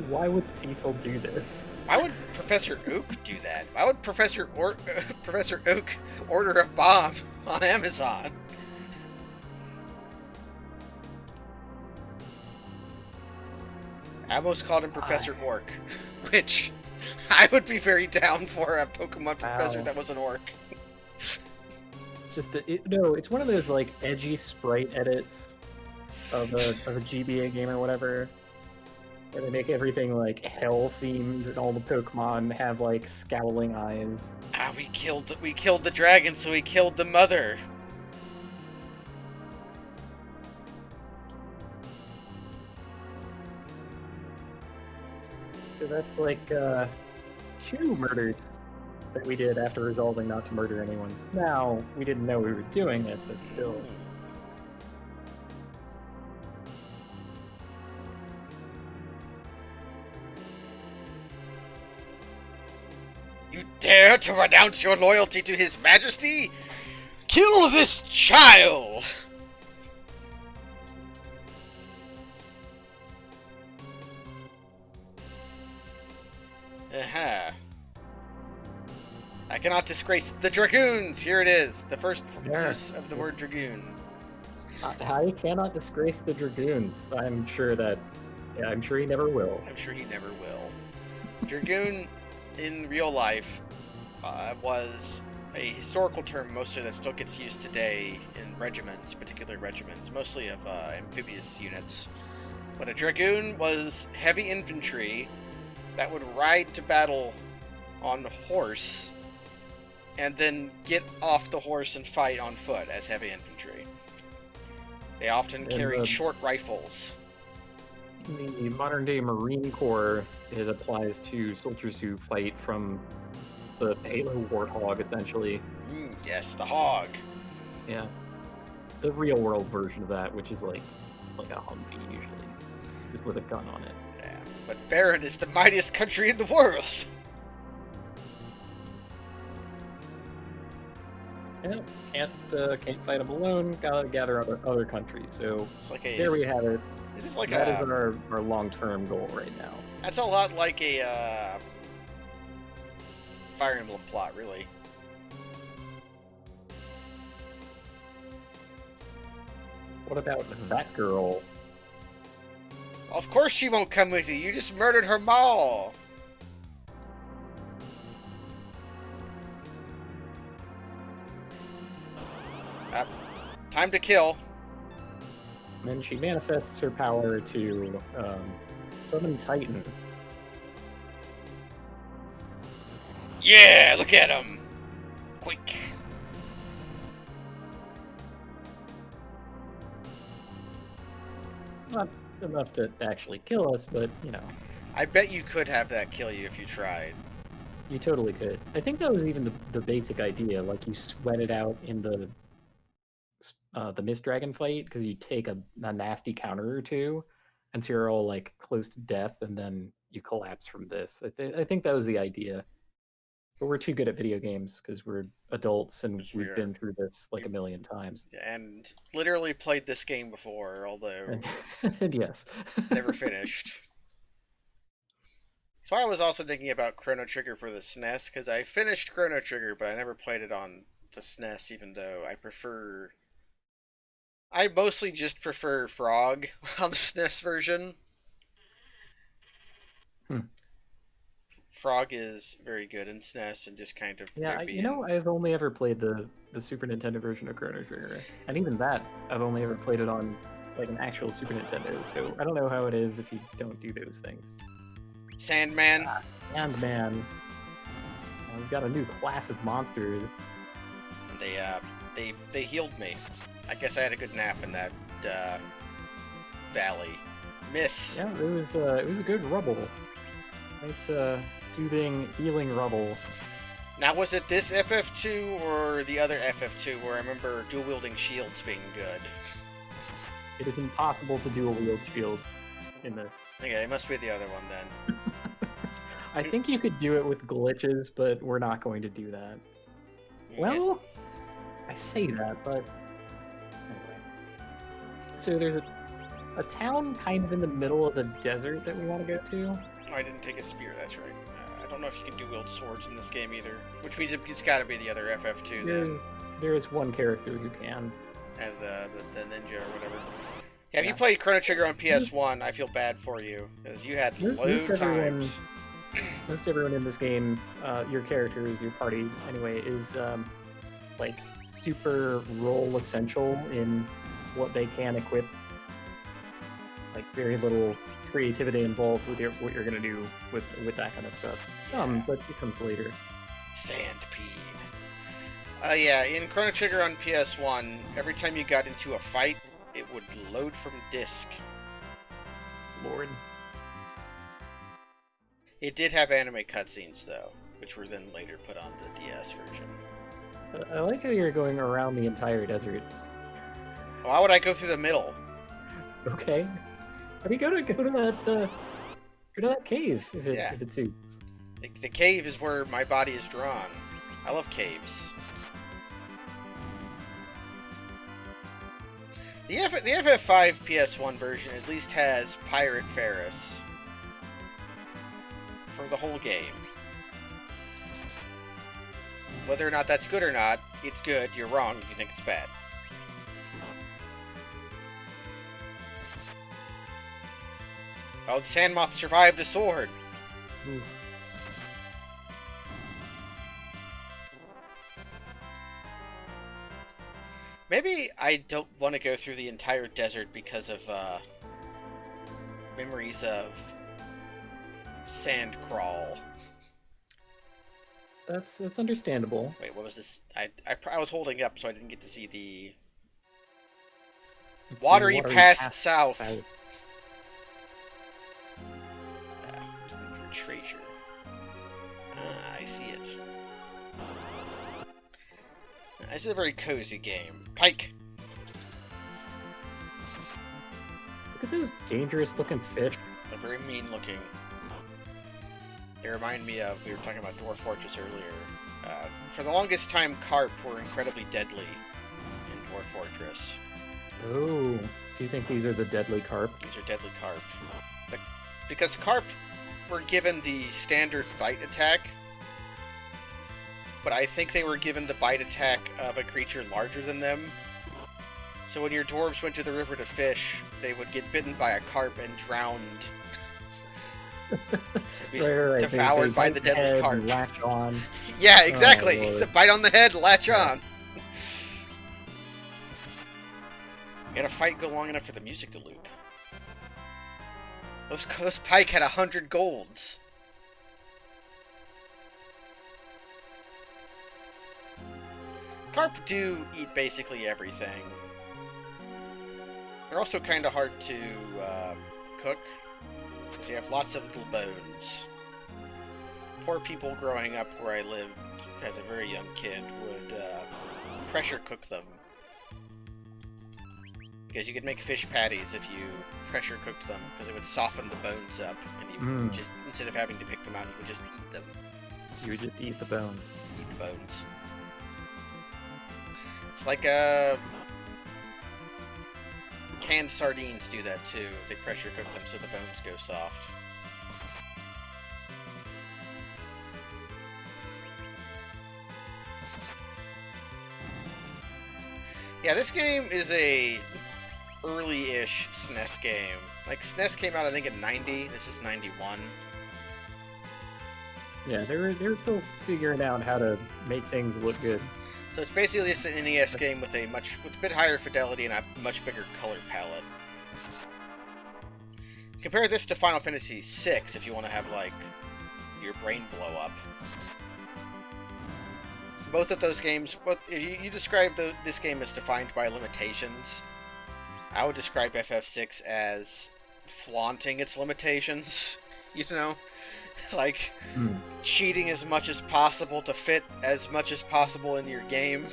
Why would Cecil do this? Why would Professor Oak do that? Why would Professor Oak order a bomb on Amazon? I almost called him Professor Orc, which I would be very down for a Pokemon professor Wow. that was an orc. It's just no. It's one of those like edgy sprite edits of a GBA game or whatever, where they make everything like hell themed and all the Pokemon have like scowling eyes. Ah, we killed the dragon, so we killed the mother. So that's like 2 murders that we did after resolving not to murder anyone. Now, we didn't know we were doing it, but still. Hmm. You dare to renounce your loyalty to His Majesty? Kill this child! Aha. I cannot disgrace the Dragoons! Here it is, the first Yeah. use of the word Dragoon. I cannot disgrace the Dragoons. I'm sure that. Yeah, I'm sure he never will. I'm sure he never will. Dragoon, in real life, was a historical term mostly that still gets used today in regiments, particular regiments, mostly of amphibious units. But a Dragoon was heavy infantry that would ride to battle on horse and then get off the horse and fight on foot as heavy infantry. They often carried short rifles. In the modern day Marine Corps, it applies to soldiers who fight from the Halo Warthog, essentially. Yes, the hog. Yeah. The real world version of that, which is like a Humvee usually, just with a gun on it. Yeah, but Baron is the mightiest country in the world. Yeah, can't fight them alone. Gotta gather other countries. So It's like a. there we have it. This is like That is a. our long-term goal right now. That's a lot like a Fire Emblem plot, really. What about that girl? Of course she won't come with you. You just murdered her mall. Time to kill. And then she manifests her power to summon Titan. Yeah, look at him. Quick. Not enough to actually kill us, but you know, I bet you could have that kill you if you tried. you totally could. I think that was even the basic idea. Like you sweat it out in the Mist Dragon fight because you take a nasty counter or two, and so you're all like close to death, and then you collapse from this. I think that was the idea. But we're too good at video games because we're adults and Yes, we we've are. been through this like a million times. And literally played this game before, although And yes. never finished. So I was also thinking about Chrono Trigger for the SNES, because I finished Chrono Trigger, but I never played it on the SNES, even though I mostly just prefer Frog on the SNES version. Frog is very good in SNES and just kind of Yeah, I've only ever played the Super Nintendo version of Chrono Trigger, and even that, I've only ever played it on like an actual Super Nintendo. So I don't know how it is if you don't do those things. Sandman. And man, we've got a new class of monsters. And they healed me. I guess I had a good nap in that valley. Miss. Yeah, it was a good rubble. Nice soothing, healing rubble. Now, was it this FF2 or the other FF2 where I remember dual-wielding shields being good? It is impossible to do a wield shield in this. Okay, it must be the other one then. I think you could do it with glitches, but we're not going to do that. Well, I say that, but anyway. So there's a town kind of in the middle of the desert that we want to go to. Oh, I didn't take a spear, that's right. I don't know if you can do wield swords in this game either. Which means it's gotta be the other FF2 then. There is one character who can. And the ninja or whatever. Yeah, if you played Chrono Trigger on PS1, I feel bad for you. Because you had load times. most everyone in this game, your characters, your party anyway, is like super role essential in what they can equip. Like very little creativity involved with what you're gonna do with that kind of stuff. Some, but it comes later. Sandpede. Yeah, in Chrono Trigger on PS1, every time you got into a fight, it would load from disk. Lord. It did have anime cutscenes, though, which were then later put on the DS version. I like how you're going around the entire desert. Why would I go through the middle? Okay. I mean, go to that cave if it suits. The cave is where my body is drawn. I love caves. The FF5 PS1 version at least has Pirate Ferris for the whole game. Whether or not that's good or not, it's good. You're wrong if you think it's bad. Oh, the Sandmoth survived a sword. Ooh. Maybe I don't want to go through the entire desert because of memories of sand crawl. That's understandable. Wait, what was this? I was holding it up so I didn't get to see the Watery Pass South. Looking for treasure. Ah, I see it. This is a very cozy game. Pike! Look at those dangerous-looking fish. They're very mean-looking. They remind me of, we were talking about Dwarf Fortress earlier. For the longest time, carp were incredibly deadly in Dwarf Fortress. Oh, do you think these are the deadly carp? These are deadly carp. Because carp were given the standard bite attack, but I think they were given the bite attack of a creature larger than them. So when your dwarves went to the river to fish, they would get bitten by a carp and drowned. Be devoured by the deadly carp. Latch on. Yeah, exactly. Oh, Bite on the head, latch on. You gotta fight go long enough for the music to loop. Those Pike had 100 golds. Carp do eat basically everything. They're also kind of hard to cook, because they have lots of little bones. Poor people growing up where I lived as a very young kid would pressure cook them. Because you could make fish patties if you pressure cooked them, because it would soften the bones up, and you would just, instead of having to pick them out, you would just eat them. You would just eat the bones. Eat the bones. It's like canned sardines do that too. They pressure cook them so the bones go soft. Yeah, this game is a early-ish SNES game. Like, SNES came out, I think, in 90. This is 91. Yeah, they're still figuring out how to make things look good. So it's basically just an NES game with a bit higher fidelity and a much bigger color palette. Compare this to Final Fantasy VI if you want to have, like, your brain blow up. Both of those games, you describe this game as defined by limitations. I would describe FF6 as flaunting its limitations, you know? Like, cheating as much as possible to fit as much as possible in your game.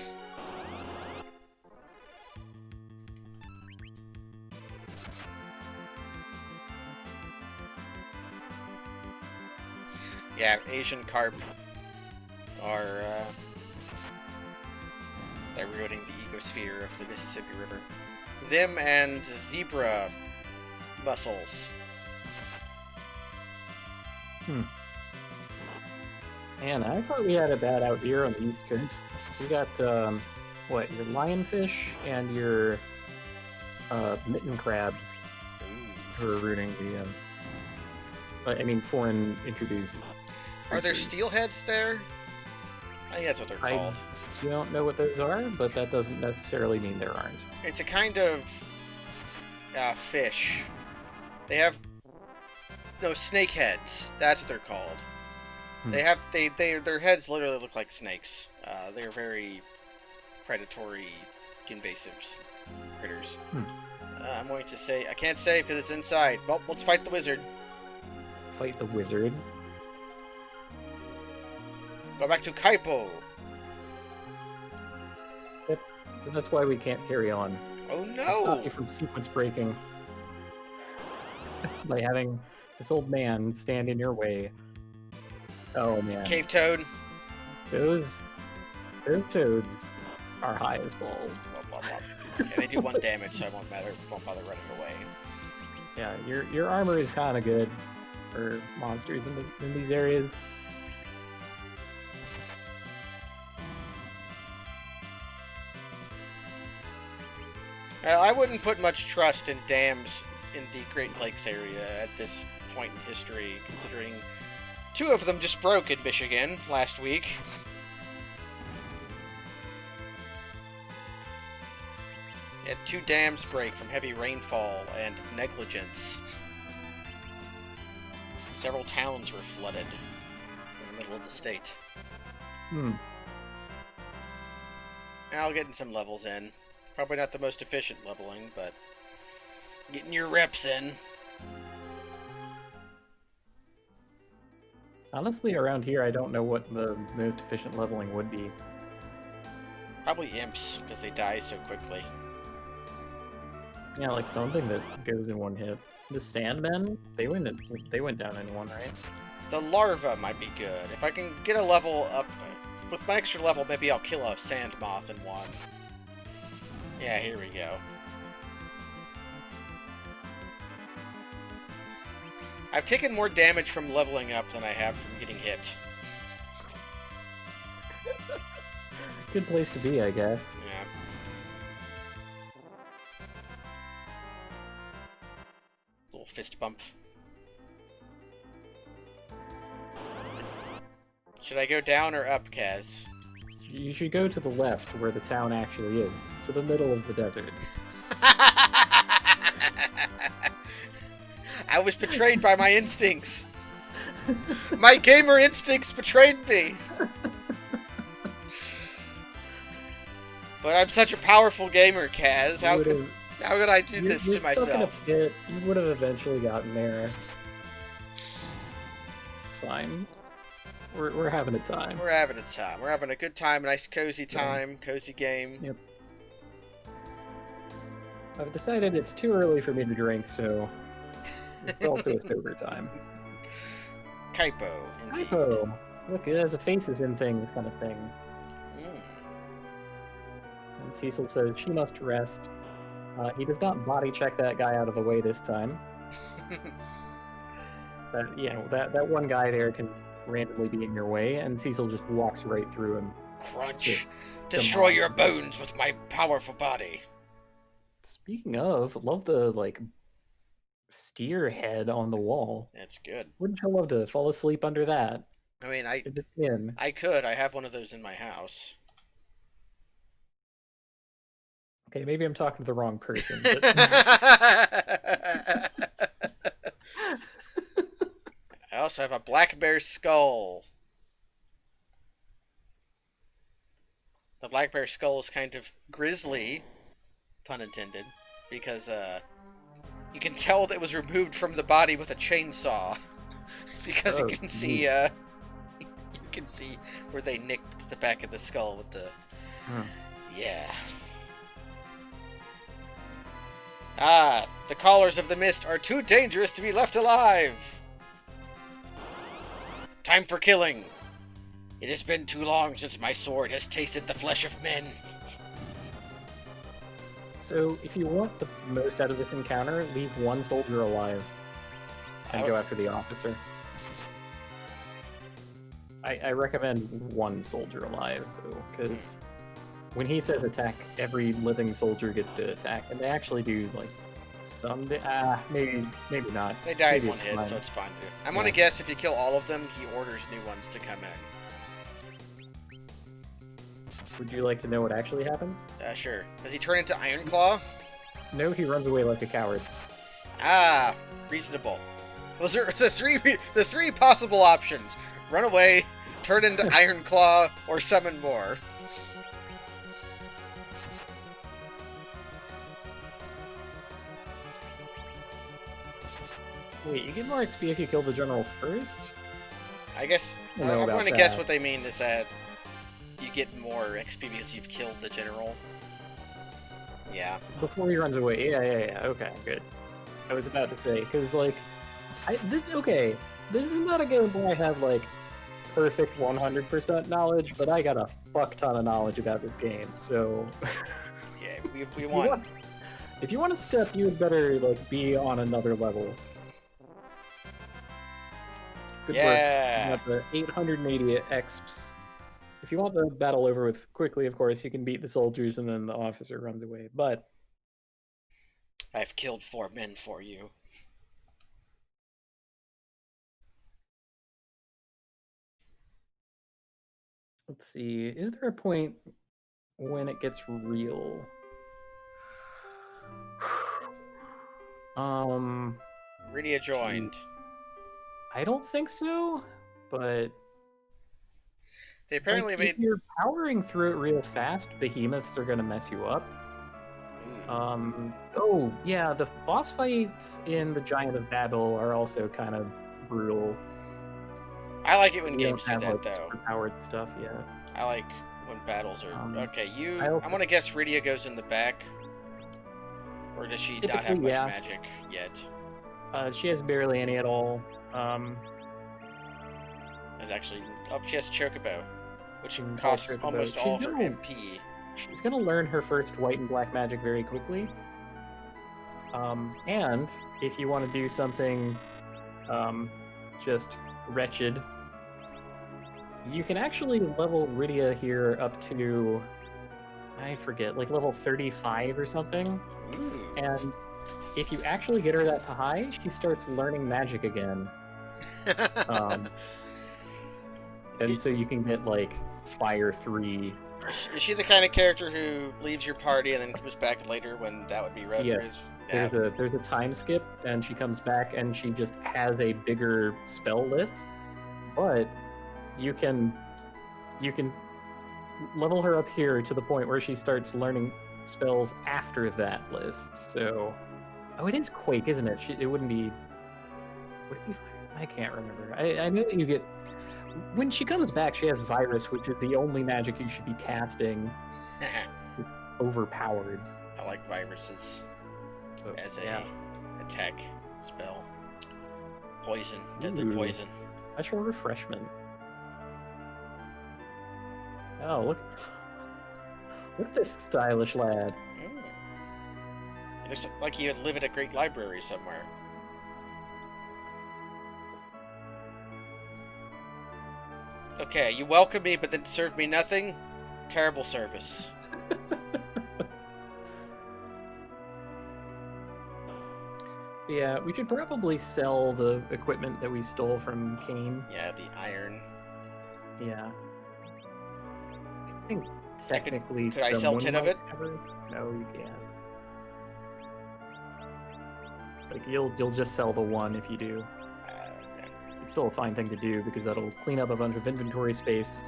Yeah, Asian carp are eroding the ecosphere of the Mississippi River. Them and zebra mussels. Man, I thought we had it bad out here on the East Coast. We got, what, your lionfish and your mitten crabs who are rooting the, I mean, foreign introduced. Are there creatures. steelheads there? I think that's what they're I called. don't know what those are, but that doesn't necessarily mean there aren't. It's a kind of fish. They have snakeheads. That's what they're called. They have their heads literally look like snakes. They're very predatory, invasive critters. I'm going to say I can't say because it's inside. Well, let's fight the wizard. Fight the wizard. Go back to Kaipo. Yep. So that's why we can't carry on. Oh Stop no! you from sequence breaking by having this old man stand in your way. Oh man, Cave toad. those toads are high as balls. Blah, blah, blah. Yeah, they do 1 damage, so I won't bother running away. Yeah, your armor is kind of good for monsters in these areas. I wouldn't put much trust in dams in the Great Lakes area at this point in history, considering 2 of them just broke in Michigan last week. Had 2 dams break from heavy rainfall and negligence. Several towns were flooded in the middle of the state. Now getting some levels in. Probably not the most efficient leveling, but getting your reps in. Honestly, around here, I don't know what the most efficient leveling would be. Probably imps, because they die so quickly. Yeah, like something that goes in 1 hit. The Sandmen, they went down in 1, right? The larva might be good. If I can get a level up, with my extra level, maybe I'll kill a sand moth in 1. Yeah, here we go. I've taken more damage from leveling up than I have from getting hit. Good place to be, I guess. Yeah. Little fist bump. Should I go down or up, Kaz? You should go to the left, where the town actually is. To the middle of the desert. I was betrayed by my instincts. My gamer instincts betrayed me. But I'm such a powerful gamer, Kaz. How could I do this to myself? You would have eventually gotten there. It's fine. We're having a time. We're having a time. We're having a good time, a nice cozy time, cozy game. Yep. I've decided it's too early for me to drink, so it's all to a sober time. Kaipo, indeed. Kaipo! Look, it has a faces in things kind of thing. And Cecil says she must rest. He does not body check that guy out of the way this time. That one guy there can randomly be in your way, and Cecil just walks right through him. Crunch! Destroy your bones with my powerful body. Speaking of, love the steer head on the wall. That's good. Wouldn't you love to fall asleep under that? I mean, I could. I have one of those in my house. Okay, maybe I'm talking to the wrong person. I also have a black bear skull. The black bear skull is kind of grisly, pun intended, because you can tell that it was removed from the body with a chainsaw, because you can see where they nicked the back of the skull with the yeah. The Callers of the Mist are too dangerous to be left alive. Time for killing. It has been too long since my sword has tasted the flesh of men. So, if you want the most out of this encounter, leave 1 soldier alive and go after the officer. I recommend 1 soldier alive, though, because when he says attack, every living soldier gets to attack, and they actually do, Someday, maybe not. They die in Maybe one it's hit, fine. so it's fine. I'm gonna guess if you kill all of them, he orders new ones to come in. Would you like to know what actually happens? Sure. Does he turn into Iron Claw? No, he runs away like a coward. Ah, reasonable. Those are the three possible options: run away, turn into Iron Claw, or summon more. Wait, you get more XP if you kill the general first? I guess I don't know I'm about going to guess that. what they mean is that you get more XP because you've killed the general. Yeah. Before he runs away. Yeah. Okay, good. I was about to say, because, like, okay, this is not a game where I have, like, perfect 100% knowledge, but I got a fuck ton of knowledge about this game, so... Yeah, we want... If you want to step, you would better, like, be on another level. Good Yeah! work. You got the 880 exps. If you want the battle over with quickly, of course, you can beat the soldiers and then the officer runs away, but... I've killed 4 men for you. Let's see, is there a point when it gets real? Rydia joined. I don't think so, but... They apparently like, made... if you're powering through it real fast, behemoths are gonna mess you up. Oh, yeah, the boss fights in the Giant of Babel are also kind of brutal. I like it when You games do don't have, that, like, though. powered stuff yet. I like when battles are... okay, I'm gonna guess Rydia goes in the back. Or does she not have much magic yet? She has barely any at all. There's actually... Oh, she has Chocobo, which Mm, costs Chocobo. almost She's all of her gonna- MP. She's gonna learn her first white and black magic very quickly. And if you want to do something just wretched, you can actually level Rydia here up to, I forget, like level 35 or something. Ooh. And if you actually get her that high, she starts learning magic again. And so you can get like Fire 3. Is she the kind of character who leaves your party and then comes back later when that would be red? Yes. Yeah. There's a time skip, and she comes back, and she just has a bigger spell list. But you can level her up here to the point where she starts learning spells after that list. So, oh, it is Quake, isn't it? It wouldn't be. Would it be? I can't remember. I know that you get. When she comes back, she has Virus, which is the only magic you should be casting. Overpowered. I like viruses as a attack spell. Poison, deadly Ooh. poison. Special refreshment. Oh, look at this stylish lad. It looks like he would live at a great library somewhere. Okay, you welcome me, but then serve me nothing? Terrible service. Yeah, we should probably sell the equipment that we stole from Kane. Yeah, the iron. Yeah. I think technically... could I sell 10 of it? No, you can't. Like, you'll just sell the one if you do. It's still a fine thing to do because that'll clean up a bunch of inventory space,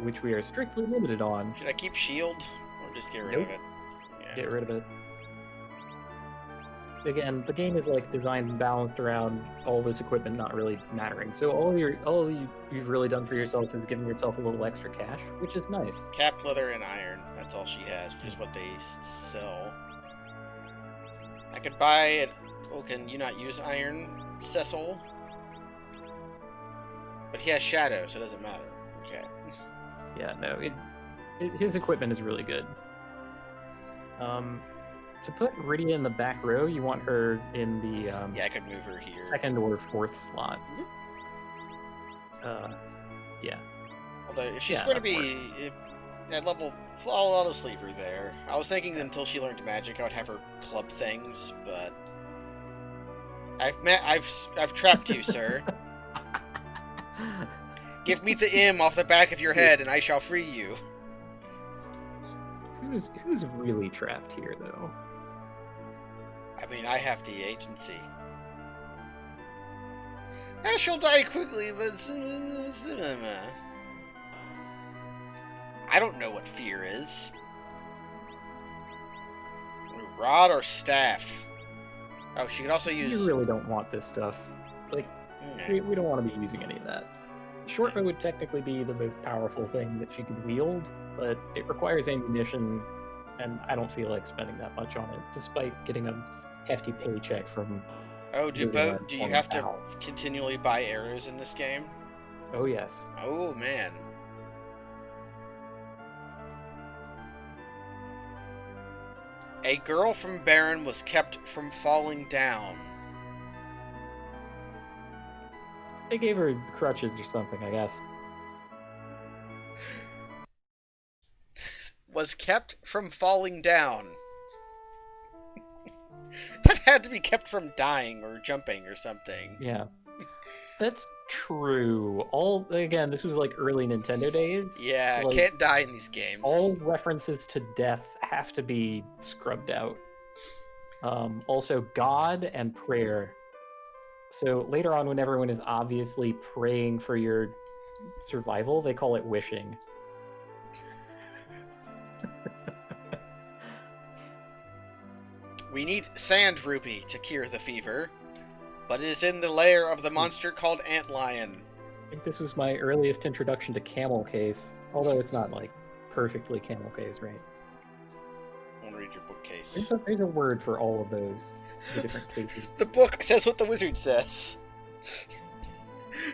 which we are strictly limited on. Should I keep shield or just get rid of it? Yeah. Get rid of it. Again, the game is like designed and balanced around all this equipment not really mattering. So all you've really done for yourself is given yourself a little extra cash, which is nice. Cap leather and iron. That's all she has, which is what they sell. I could buy an... Oh, can you not use iron, Cecil? But he has shadow, so it doesn't matter. Okay. Yeah, no, his equipment is really good. To put Rydia in the back row, you want her in the yeah, I could move her here. second or fourth slot. Yeah. Although if she's going to be at level, I'll just leave her there. I was thinking until she learned magic, I would have her club things, but I've trapped you, sir. Give me the M off the back of your head, and I shall free you. Who's really trapped here, though? I mean, I have the agency. I shall die quickly, but I don't know what fear is. Rod or staff? Oh, she could also use... You really don't want this stuff. Like, we don't want to be using any of that. Shortbow would technically be the most powerful thing that she could wield, but it requires ammunition, and I don't feel like spending that much on it, despite getting a hefty paycheck from... Oh, do you have to continually buy arrows in this game? Oh, yes. Oh, man. A girl from Baron was kept from falling down. They gave her crutches or something, I guess. Was kept from falling down. That had to be kept from dying or jumping or something. Yeah. That's true. Again, this was like early Nintendo days. Yeah, like, can't die in these games. All references to death have to be scrubbed out. Also, God and prayer. So later on, when everyone is obviously praying for your survival, they call it wishing. We need Sand Rupee to cure the fever, but it is in the lair of the monster called Antlion. I think this was my earliest introduction to Camel Case, although it's not like perfectly Camel Case, right? I want to read your bookcase. There's a word for all of those, the different cases. The book says what the wizard says.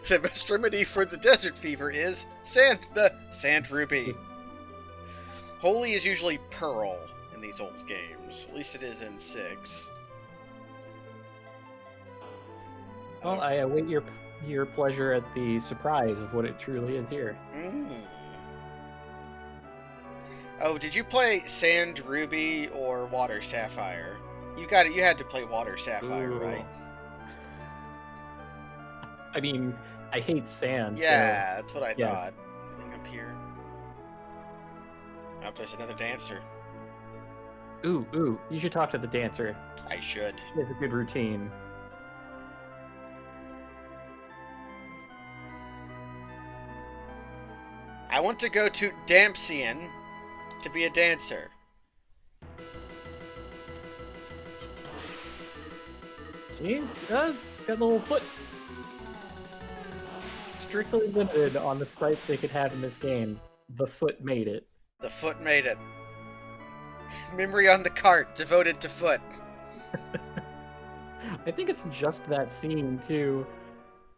The best remedy for the desert fever is Sand Rupee. Holy is usually pearl in these old games. At least it is in 6. Well, I await your pleasure at the surprise of what it truly is here. Oh, did you play Sand Ruby or Water Sapphire? You got it. You had to play Water Sapphire, Ooh. right? I mean, I hate sand. Yeah, that's what I yes. thought. Thing up here. Oh, there's another dancer. Ooh, you should talk to the dancer. I should. She has a good routine. I want to go to Damsian to be a dancer. See? It's got a little foot. Strictly limited on the sprites they could have in this game. The foot made it. The foot made it. Memory on the cart, devoted to foot. I think it's just that scene, too.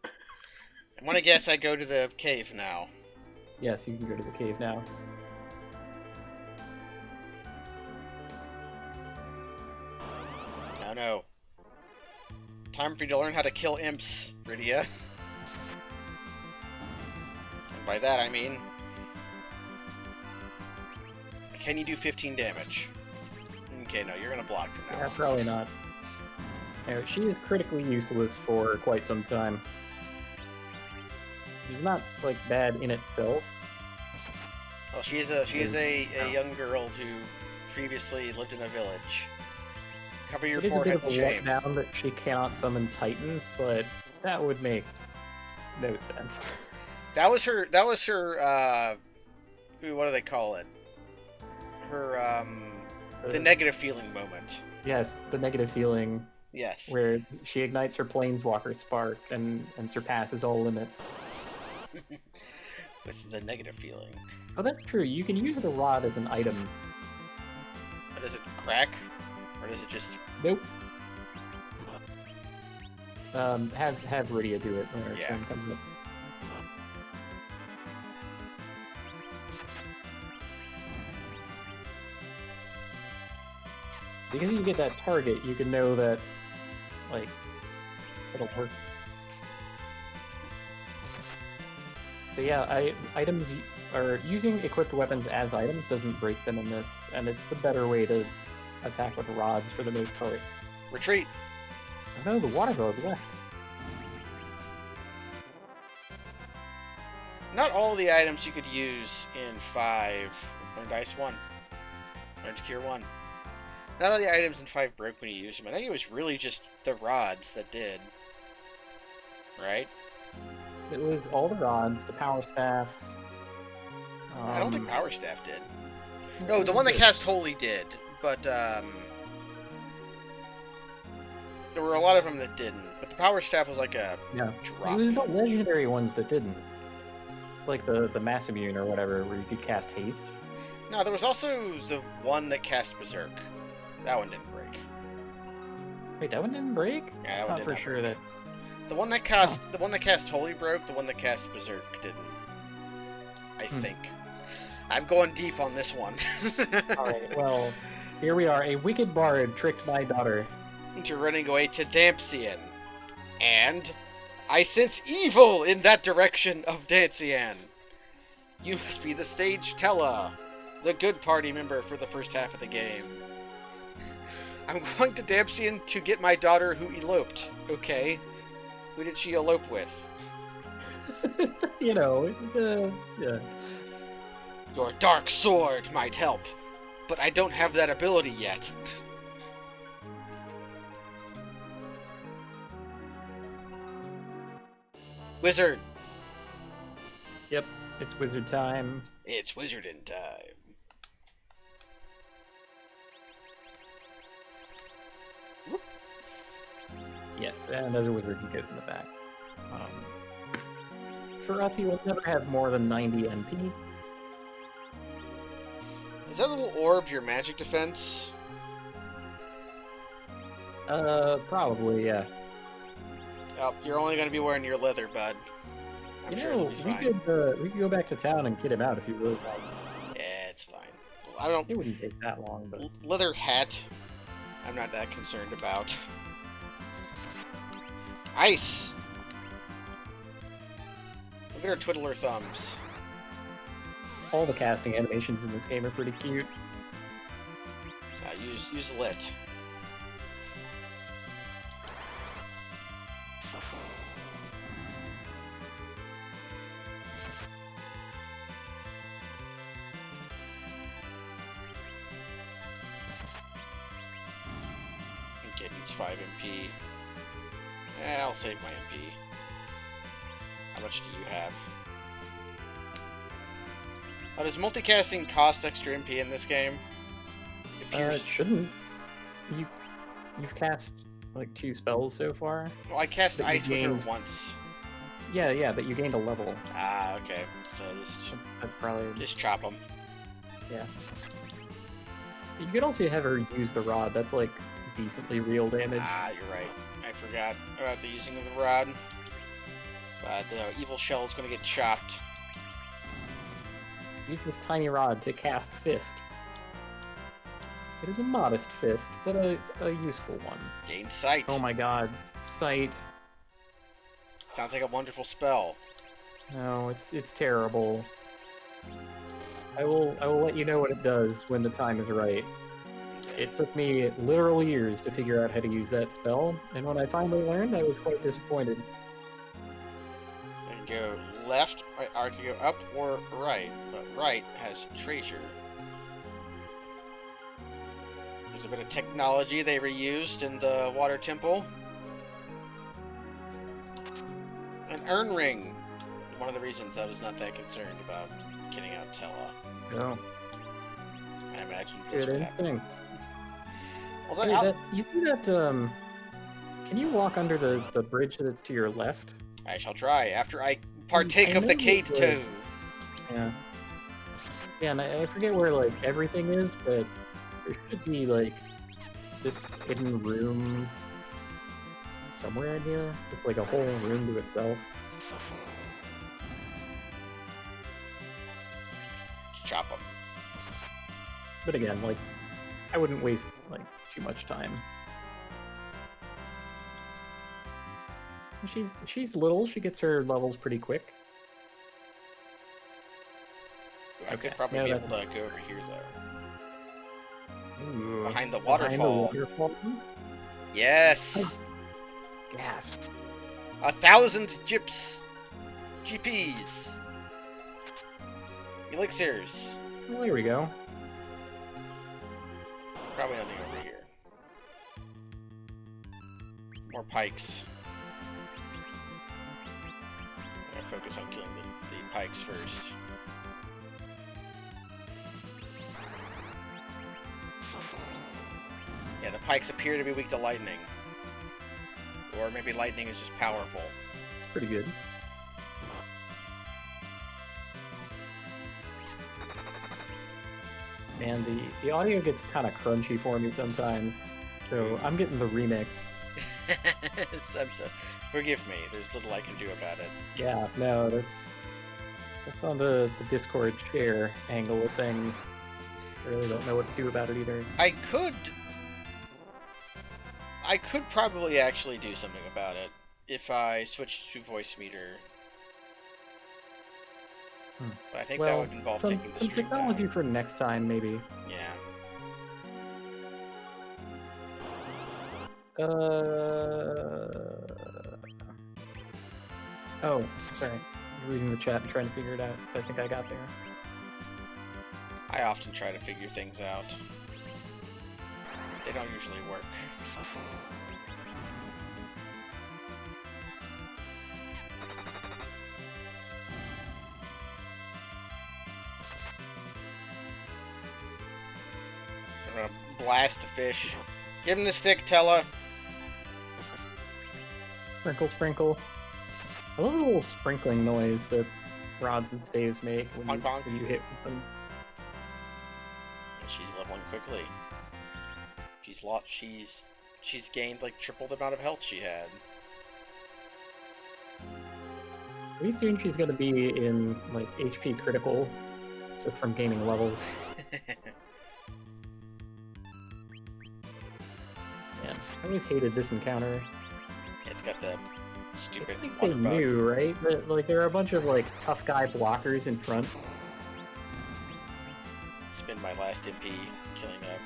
I want to guess I go to the cave now. Yes, you can go to the cave now. Oh no. Time for you to learn how to kill imps, Rydia. And by that I mean... Can you do 15 damage? Okay, no, you're gonna block from now Yeah, on. probably not. Anyway, she is critically useless for quite some time. She's not, like, bad in itself. Well, she is a young girl who previously lived in a village. Cover your It is a bit forehead of in a shame. letdown that she cannot summon Titan, but that would make no sense. That was her, what do they call it? Her, the negative feeling moment. Yes, the negative feeling Yes. where she ignites her Planeswalker spark and surpasses all limits. This is a negative feeling. Oh, that's true. You can use the rod as an item. But does it crack? Or does it just... Nope. Have Rydia do it when her Yeah. turn comes up. Because you get that target, you can know that, like, it'll work. But yeah, items are using equipped weapons as items doesn't break them in this, and it's the better way to attack with rods for the most part. Retreat! Oh no, the water dog left. Not all the items you could use in 5 learned Ice 1. Learned Cure 1. Not all the items in 5 broke when you used them. I think it was really just the rods that did. Right? It was all the rods, the power staff. I don't think Power Staff did. No, the one that cast Holy did, but there were a lot of them that didn't. But the Power Staff was like a drop. It was the legendary ones that didn't. Like the Mass Immune or whatever, where you could cast Haste. No, there was also the one that cast Berserk. That one didn't break. Wait, that one didn't break? Yeah, that one Not did for sure break. that. The one that cast Holy broke. The one that cast Berserk didn't. I think. I'm going deep on this one. Alright, well, here we are. A wicked bard tricked my daughter into running away to Damcyan. And I sense evil in that direction of Damcyan. You must be the stage teller, the good party member for the first half of the game. I'm going to Damcyan to get my daughter who eloped. Okay. Who did she elope with? You know, yeah. Your dark sword might help, but I don't have that ability yet. Wizard! Yep, it's wizard time. It's wizardin' time. Whoop. Yes, and as a wizard, he goes in the back. For us, he will never have more than 90 MP. Is that little orb your magic defense? Probably, yeah. Oh, you're only going to be wearing your leather, bud. I'm sure it'll be fine. We could go back to town and get him out if you really want. Yeah, it's fine. I don't. It wouldn't take that long, but Leather hat. I'm not that concerned about. Ice. Look at her twiddle her thumbs. all the casting animations in this game are pretty cute. Use lit. Okay, needs 5 MP. I'll save my MP. How much do you have? Does multicasting cost extra MP in this game? It shouldn't. You've cast like 2 spells so far. Well, I cast ice with her once. Yeah, but you gained a level. Ah, okay. So That's probably just chop them. Yeah. You could also have her use the rod. That's like decently real damage. Ah, you're right. I forgot about the using of the rod. But the evil shell is going to get chopped. Use this tiny rod to cast Fist. It is a modest fist, but a useful one. Gain sight. Oh my god. Sight. Sounds like a wonderful spell. No, it's terrible. I will let you know what it does when the time is right. It took me literal years to figure out how to use that spell, and when I finally learned, I was quite disappointed. And go left, right, or you go up or right, but right has treasure. There's a bit of technology they reused in the water temple. An urn ring. One of the reasons I was not that concerned about getting out Tella. No. I imagine this Good would happen. instincts. Well, Hey, you see that, can you walk under the bridge that's to your left? I shall try after I partake of the know Cade you Tove. Yeah. Yeah, and I forget where, like, everything is, but there should be, like, this hidden room somewhere in here. It's like a whole room to itself. Just chop them. But again, like, I wouldn't waste, like, too much time. She's little, she gets her levels pretty quick. I Okay, could probably yeah, be that's- able to go over here, though. Ooh, Behind the behind the waterfall. waterfall? Yes! Gasp. 1,000 GPs. Elixirs. Well, there we go. Probably nothing over here. More pikes. I'm gonna focus on killing the pikes first. Yeah, the pikes appear to be weak to lightning. Or maybe lightning is just powerful. It's pretty good. And the audio gets kind of crunchy for me sometimes, so I'm getting the remix. Forgive me, there's little I can do about it. Yeah, no, that's on the Discord share angle of things. I really don't know what to do about it either. I could probably actually do something about it if I switched to voice meter. But I think that would involve taking the some stream technology down. for next time, maybe. Yeah. Oh, sorry. You're reading the chat and trying to figure it out. I think I got there. I often try to figure things out. They don't usually work. I'm gonna blast the fish. Give him the stick, Tella. Sprinkle, sprinkle. I love the little sprinkling noise that rods and staves make when Bonk, bonk. you hit with them. And she's leveling quickly. She's gained like triple the amount of health she had. Pretty soon she's gonna be in like HP critical just from gaining levels. Man, I always hated this encounter. It's got the I stupid think they water bug. knew, right? That like there are a bunch of like tough guy blockers in front. Spin my last MP, killing an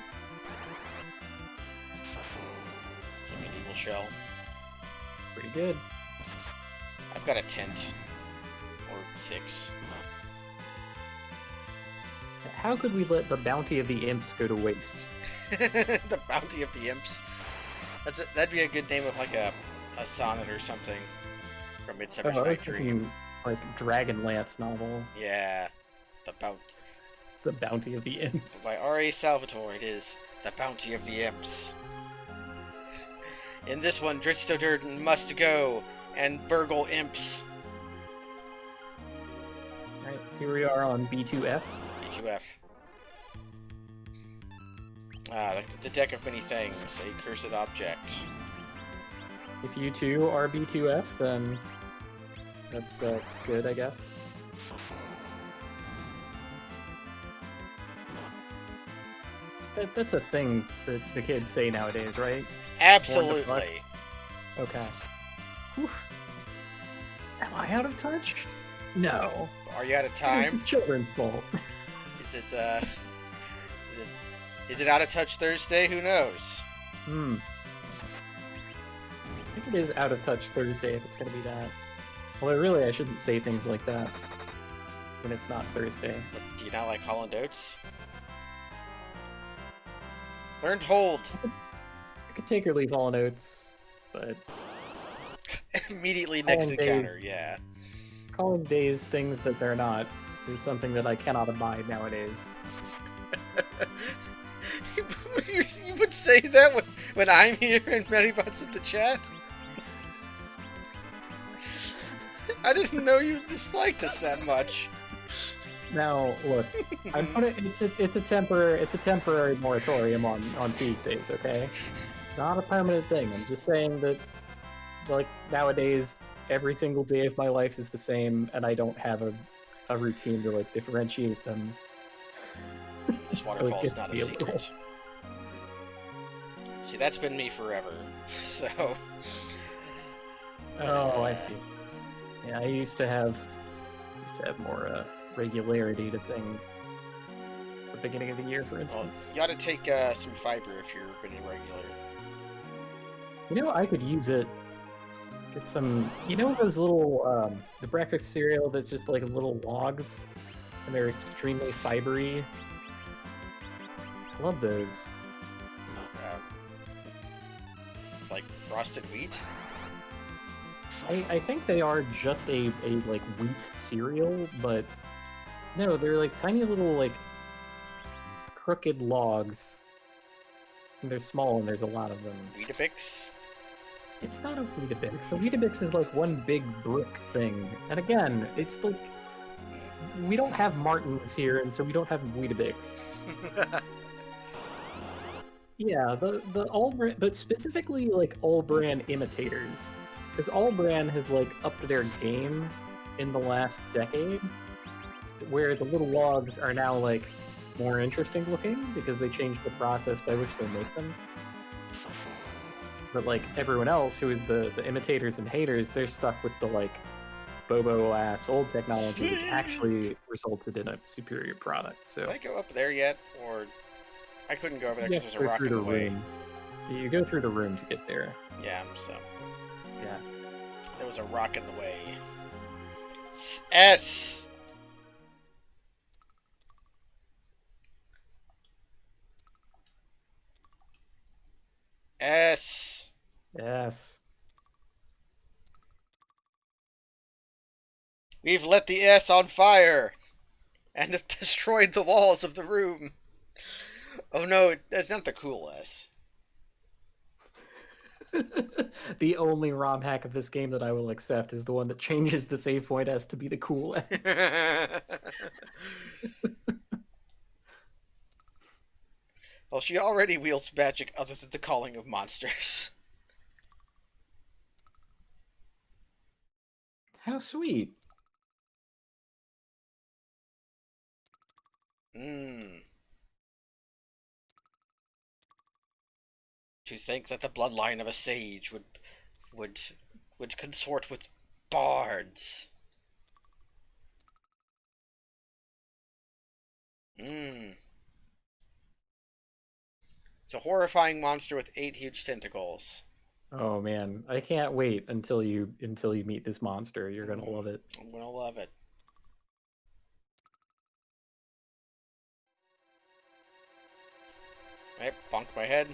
evil shell. Pretty good. I've got a tent. Or 6. How could we let the bounty of the imps go to waste? The bounty of the imps. That'd be a good name of like a sonnet or something from Midsummer's I was Night Dream. thinking, like Dragonlance novel, Yeah, The Bounty of the Imps. by R.A. Salvatore. It is the bounty of the imps. In this one, Dritsto Durden must go and burgle imps. Alright, here we are on B2F. B2F. The deck of many things, a cursed object. If you two are B2F, then that's good, I guess. That's a thing that the kids say nowadays, right? Absolutely. Okay. Whew. Am I out of touch? No. Are you out of time? It's the children's fault. Is it out of touch Thursday? Who knows? I think it is out of touch Thursday if it's gonna be that. Although really I shouldn't say things like that when it's not Thursday. Do you not like Holland Oats? Learned hold. I could take or leave all notes, but Immediately next Holland encounter, yeah. calling days things that they're not is something that I cannot abide nowadays. You would say that when I'm here and Medibot's in the chat? I didn't know you disliked us that much. Now, look, it's a temporary moratorium on Tuesdays, okay? It's not a permanent thing. I'm just saying that, like, nowadays, every single day of my life is the same, and I don't have a routine to, like, differentiate them. This So it waterfall's gets not to a be a little- secret. See, that's been me forever. So. Oh, I see. Yeah, I used to have more regularity to things. At the beginning of the year, for Well, instance. you ought to take some fiber if you're been irregular. You know, I could use it It's some, you know, those little the breakfast cereal that's just like little logs, and they're extremely fibery. I love those. Um, like frosted wheat. I think they are just a like wheat cereal, but no, they're like tiny little like crooked logs. And they're small and there's a lot of them. Weetabix. It's not a Weetabix. A Weetabix is like one big brick thing. And again, it's like we don't have Martins here, and so we don't have Weetabix. Yeah, the all brand, but specifically like all brand imitators, because all brand has like upped their game in the last decade, where the little logs are now like more interesting looking because they changed the process by which they make them. But like everyone else, who is the imitators and haters, they're stuck with the like Bobo ass old technology, which actually resulted in a superior product. So Did I go up there yet, or I couldn't go over there you because have there's to a go rock through in the the way. room. You go through the room to get there. Yeah, so Yeah. there was a rock in the way. S. S. Yes. We've lit the S on fire, and it destroyed the walls of the room. Oh no, that's not the cool S. The only ROM hack of this game that I will accept is the one that changes the save point S to be the cool S. Well, she already wields magic other than the calling of monsters. How sweet. Mmm. To think that the bloodline of a sage would consort with bards. Mmm. It's a horrifying monster with 8 huge tentacles. Oh man, I can't wait until you meet this monster. You're gonna love it. I'm gonna love it. Alright, bonk my head.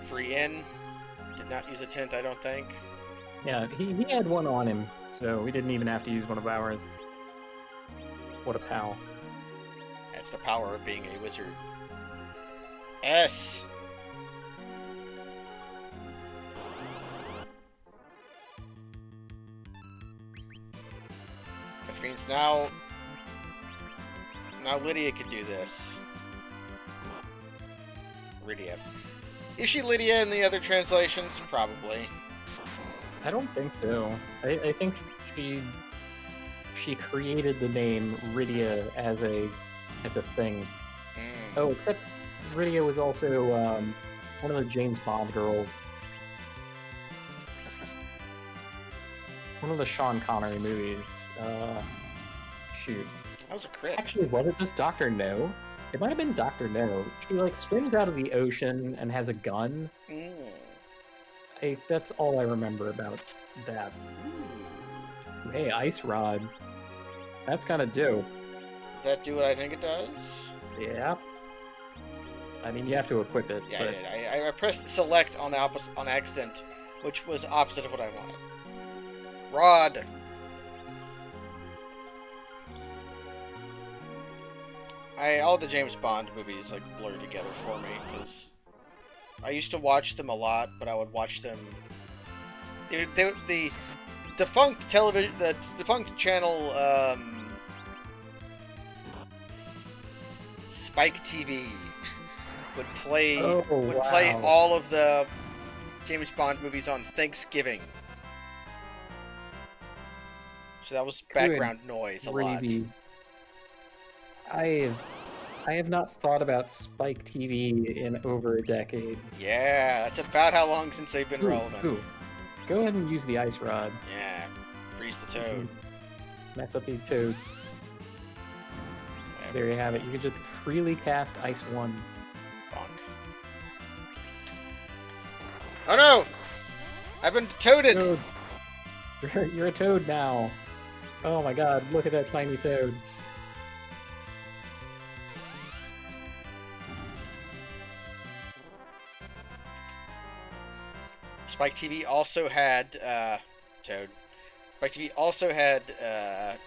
Free in. Did not use a tent, I don't think. Yeah, he had one on him, so we didn't even have to use one of ours. What a pal. That's the power of being a wizard. S! Which means now Lydia can do this. Lydia. Is she Lydia in the other translations? Probably. I don't think so. I think she created the name Rydia as a thing. Mm. Oh, except Rydia was also one of the James Bond girls. One of the Sean Connery movies. Shoot. That was a crit. Actually, was it just Dr. No? It might have been Dr. No. She like swims out of the ocean and has a gun. Mm. That's all I remember about that. Hey, Ice Rod. That's kind of dope. Does that do what I think it does? Yeah. I mean, you have to equip it. Yeah, but... I pressed select on accident, which was opposite of what I wanted. Rod! All the James Bond movies like blur together for me because I used to watch them a lot, but I would watch them. The defunct television, the defunct channel, Spike TV would play all of the James Bond movies on Thanksgiving. So that was background noise a lot. I have not thought about Spike TV in over a decade. Yeah, that's about how long since they've been relevant. Ooh. Go ahead and use the ice rod. Yeah, freeze the toad. Mess up these toads. Yeah. There you have it. You can just freely cast Ice 1. Bonk. Oh no! I've been toaded! Toad. You're a toad now. Oh my god, look at that tiny toad. Spike TV also had, Toad. Spike TV also had,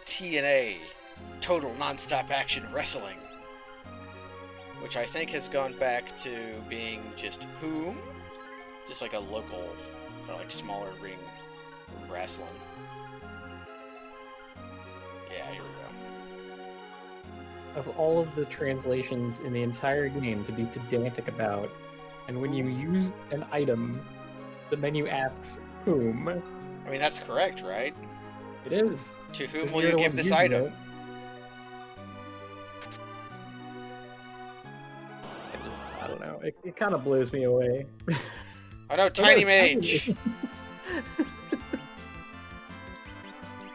TNA, Total Nonstop Action Wrestling. Which I think has gone back to being just Whom? Just like a local, or like smaller ring wrestling. Yeah, here we go. Of all of the translations in the entire game to be pedantic about, and when you use an item, the menu asks whom. I mean, that's correct, right? It is. To whom If will you're you the give one this using item? it. I don't know. It kind of blows me away. Oh no, Tiny Mage!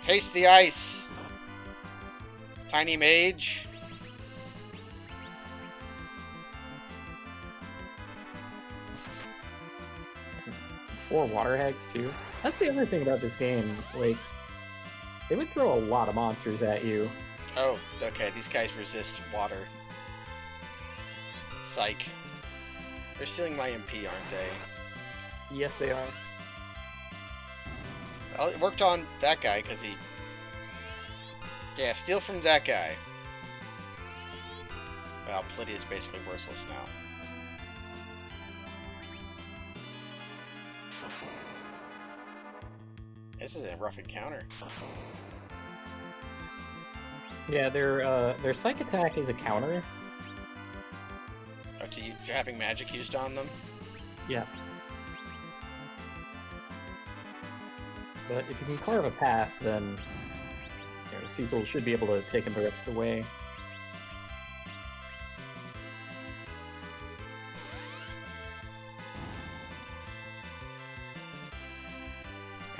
Taste the ice! Tiny Mage. Or water hags too. That's the other thing about this game. Like, they would throw a lot of monsters at you. Oh, okay, these guys resist water. Psych. They're stealing my MP, aren't they? Yes, they are. Well, it worked on that guy, because he... Yeah, steal from that guy. Well, Pallidi is basically worthless now. This is a rough encounter. Yeah, their psych attack is a counter. Oh, to you having magic used on them? Yeah. But if you can carve a path, then Cecil should be able to take him the rest of the way.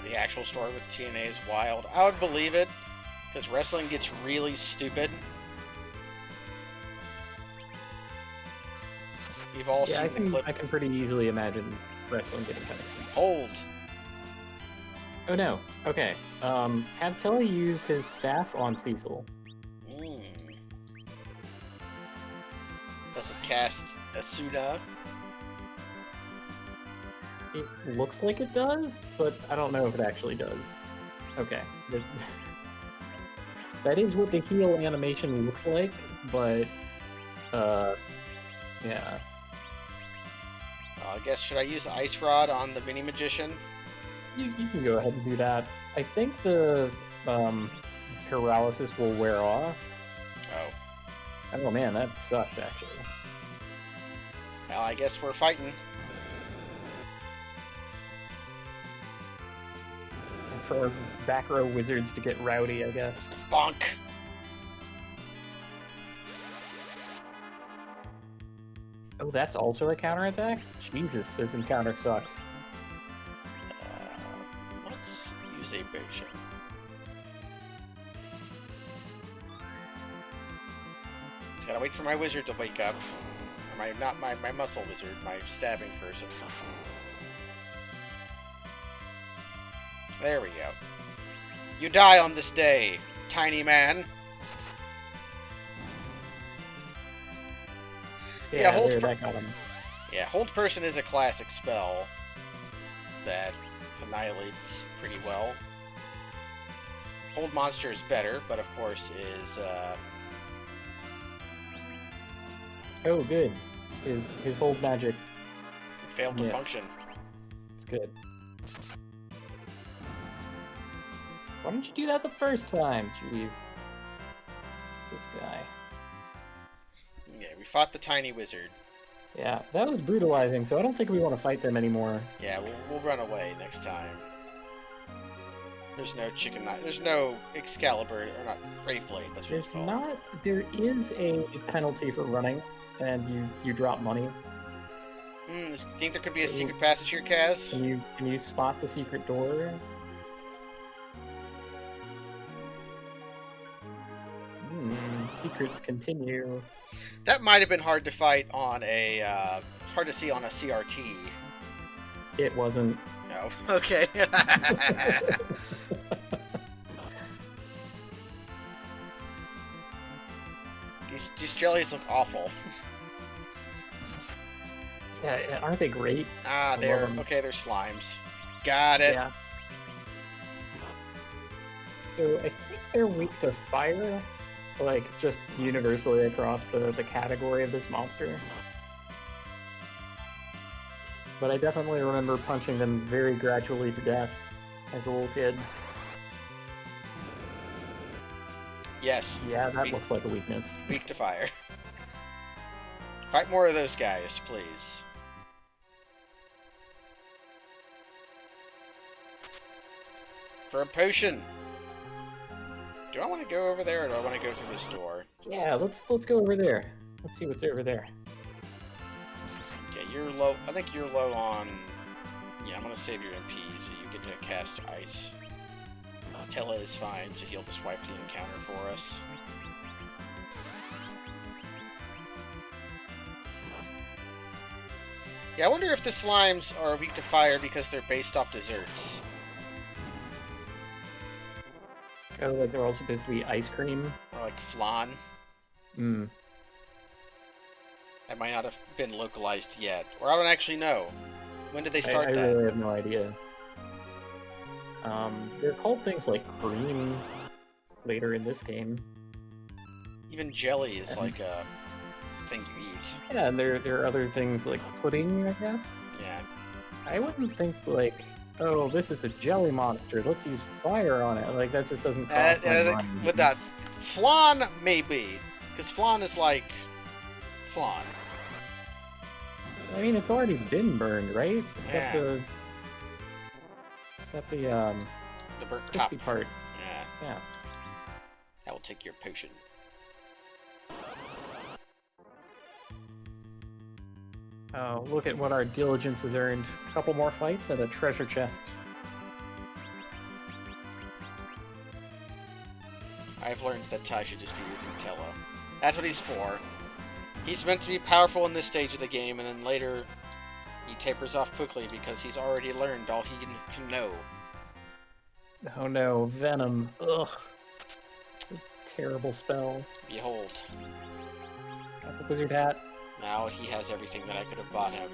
The actual story with TNA is wild. I would believe it, because wrestling gets really stupid. We've all seen the clip. I can pretty easily imagine wrestling getting kind of stupid. Hold. Oh no. Okay. Have Telly use his staff on Cecil. Does it cast Asuna? It looks like it does, but I don't know if it actually does. Okay. That is what the heal animation looks like, but yeah. I guess, should I use Ice Rod on the Mini Magician? You can go ahead and do that. I think the paralysis will wear off. Oh. Oh man, that sucks actually. Well, I guess we're fighting. For back row wizards to get rowdy, I guess. Bonk! Oh, that's also a counterattack? Jesus, this encounter sucks. Let's use a potion. Just gotta wait for my wizard to wake up. Or not my muscle wizard, my stabbing person. There we go. You die on this day, tiny man. Yeah, that got him. Yeah, Hold Person is a classic spell that annihilates pretty well. Hold Monster is better, but of course is Oh, good. His hold magic failed to function. It's good. Why didn't you do that the first time? Jeez. This guy. Yeah, we fought the tiny wizard. Yeah, that was brutalizing, so I don't think we want to fight them anymore. Yeah, we'll run away next time. There's no chicken knife. There's no Excalibur, or not, Brave Blade, that's what it's called. There is a penalty for running, and you drop money. You think there could be a secret passage here, Kaz? Can you spot the secret door? Secrets continue. That might have been hard to fight on a, hard to see on a CRT. It wasn't. No. Okay. These jellies look awful. Yeah, aren't they great? Ah, I love they're 'em. okay. They're slimes. Got it. Yeah. So I think they're weak to fire, like just universally across the category of this monster. But I definitely remember punching them very gradually to death as a little kid. Yes. Yeah, that Weak, looks like a weakness. weak to fire. Fight more of those guys, please. For a potion. Do I want to go over there, or do I want to go through this door? Yeah, let's go over there. Let's see what's over there. Okay, you're low. I think you're low on. Yeah, I'm gonna save your MP so you get to cast ice. Tella is fine, so he'll just wipe the encounter for us. Yeah, I wonder if the slimes are weak to fire because they're based off desserts. Oh, like they're all supposed to be ice cream. Or like flan. Hmm. That might not have been localized yet. Or I don't actually know. When did they start I that? really have no idea. They're called things like cream later in this game. Even jelly is like a thing you eat. Yeah, and there are other things like pudding, I guess. Yeah. I wouldn't think like, oh, this is a jelly monster. Let's use fire on it. Like that just doesn't cross my mind. But that flan maybe, because flan is like flan. I mean, it's already been burned, right? It's Yeah. got the The burnt top. crispy part. Yeah. Yeah. I will take your potion. Oh, look at what our diligence has earned. A couple more fights and a treasure chest. I've learned that Ty should just be using Tella. That's what he's for. He's meant to be powerful in this stage of the game, and then later he tapers off quickly because he's already learned all he can know. Oh no, Venom. Ugh. Terrible spell. Behold, Got the wizard hat. now he has everything that I could have bought him.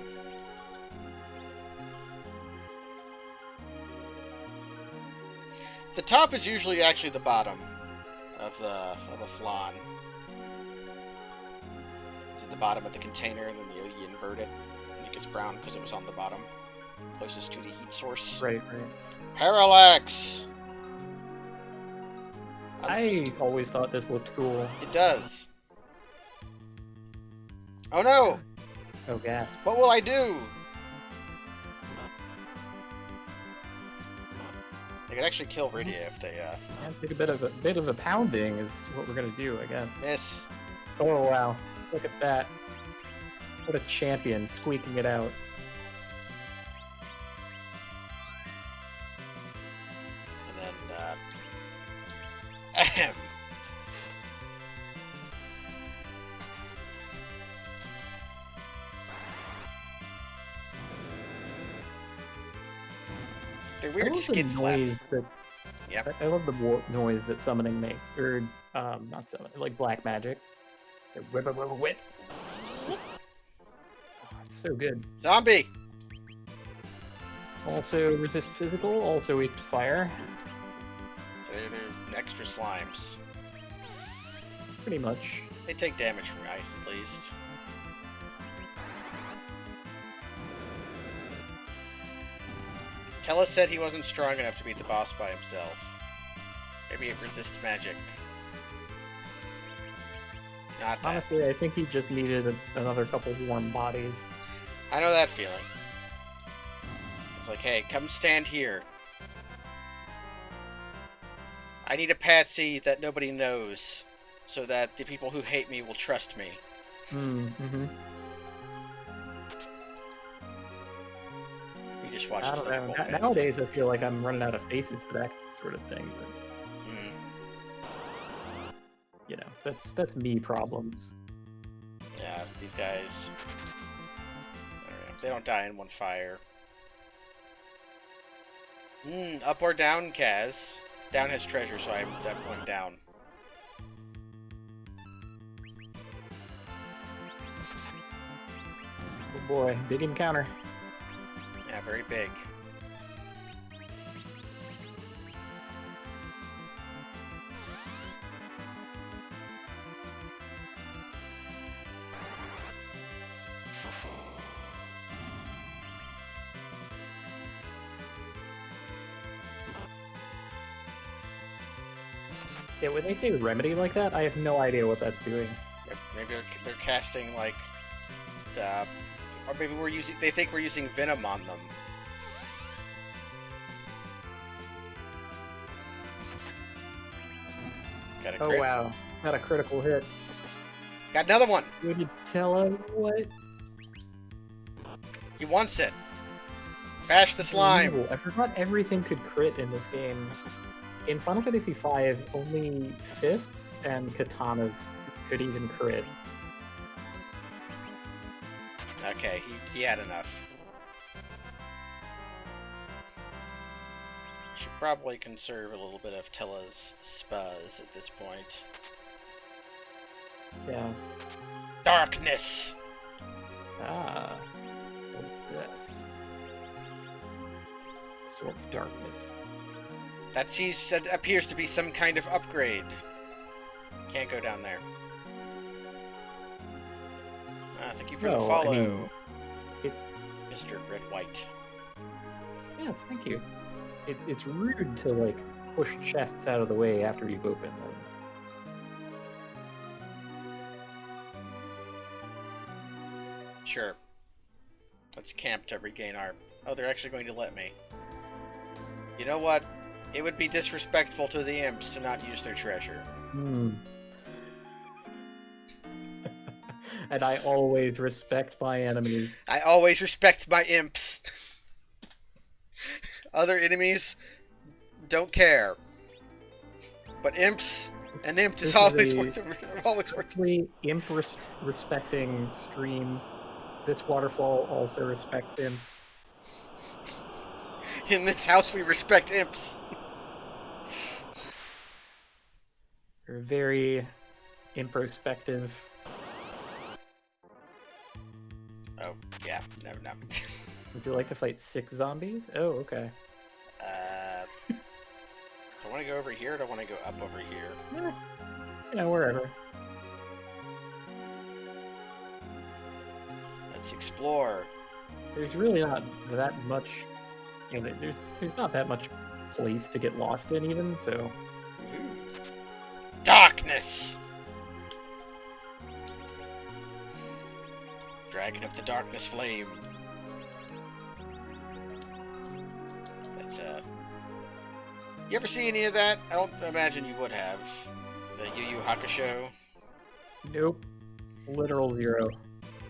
The top is usually actually the bottom of a flan. It's at the bottom of the container, and then you invert it, and it gets brown because it was on the bottom, closest to the heat source. Right. Parallax! I always thought this looked cool. It does. Oh no! Oh, gas. What will I do? They could actually kill Rydia if they, Yeah, take a bit of a pounding is what we're gonna do, I guess. miss. Oh wow, look at that! What a champion, squeaking it out. And then, ahem. They're I weird love the skid flap. noise that. Yep. I love the noise that summoning makes, or not summoning, like black magic. The whip, whip, whip, whip. Oh, it's so good. Zombie! Also resist physical, also weak to fire. So they're extra slimes. Pretty much. They take damage from ice, at least. Tellus said he wasn't strong enough to beat the boss by himself. Maybe it resists magic. Not that. Honestly, I think he just needed another couple warm bodies. I know that feeling. It's like, hey, come stand here. I need a patsy that nobody knows, so that the people who hate me will trust me. Mm-hmm. We just watched I this don't know. like Nowadays, I feel like I'm running out of faces for that sort of thing. But you know, that's me problems. Yeah, these guys. I don't know, if they don't die in one fire. Up or down, Kaz? Down has treasure, so I'm going down. Oh boy, big encounter. Yeah, very big. Yeah, when they say remedy like that, I have no idea what that's doing. Maybe they're casting like, or maybe they think we're using venom on them. Got a crit. Oh wow, got a critical hit. Got another one. Would you tell him what? He wants it. Bash the slime. Ooh, I forgot everything could crit in this game. In Final Fantasy V, only fists and katanas could even crit. Okay, he had enough. Should probably conserve a little bit of Tilla's spuzz at this point. Yeah. Darkness! Ah. What's this? Sword of Darkness. That appears to be some kind of upgrade. Can't go down there. Thank you for the follow, I mean, Mr. Red White. Yes, thank you. It's rude to, like, push chests out of the way after you've opened them. Sure. Let's camp to regain our... Oh, they're actually going to let me. You know what? It would be disrespectful to the imps to not use their treasure. And I always respect my enemies. I always respect my imps. Other enemies don't care. But imps, an imp is always worth it. Imp respecting stream. This waterfall also respects imps. In this house, we respect imps. They're very improspective. Oh, yeah. No. Would you like to fight 6 zombies? Oh, okay. Do I want to go over here or do I want to go up over here? Yeah, wherever. Let's explore. There's really not that much... You know, there's not that much place to get lost in even, so... Ooh. Darkness! Dragon of the Darkness Flame. That's You ever see any of that? I don't imagine you would have. The Yu Yu Hakusho. Nope. Literal 0.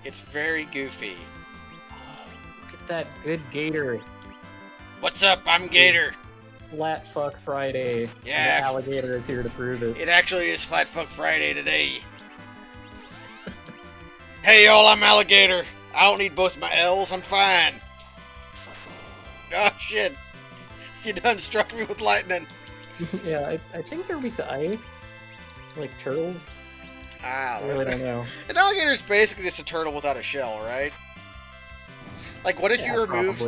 It's very goofy. Look at that good gator. What's up? I'm Gator. Flat fuck Friday. Yeah. And the alligator is here to prove it. It actually is Flat Fuck Friday today. Hey y'all, I'm Alligator. I don't need both my L's, I'm fine. Oh shit. You done struck me with lightning. Yeah, I think they're weak to ice. Like turtles. I really don't know. An alligator is basically just a turtle without a shell, right? Like, what if you remove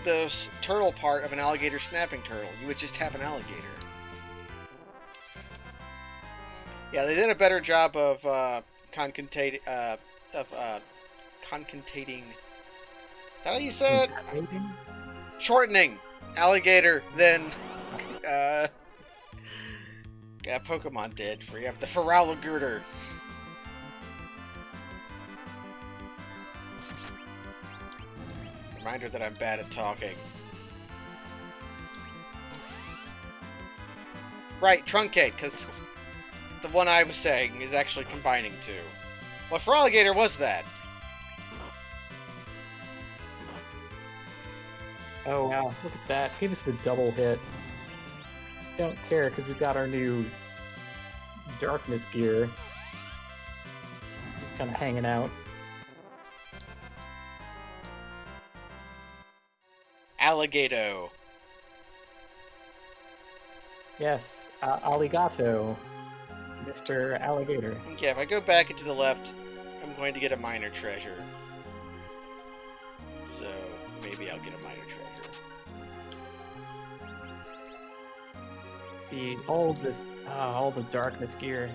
the turtle part of an alligator snapping turtle? You would just have an alligator. Yeah, they did a better job of concatenating. Is that how you say it? Shortening alligator than Pokemon did. For you have the Feraligatr. Reminder that I'm bad at talking. Right, truncate, because the one I was saying is actually combining two. What Feraligatr was that? Oh wow, look at that. Give us the double hit. Don't care because we've got our new darkness gear. Just kind of hanging out. Alligato. Yes, Aligato, Mr. Alligator. Okay, if I go back into the left, I'm going to get a minor treasure. So, maybe I'll get a minor treasure. See, all this, all the darkness gear.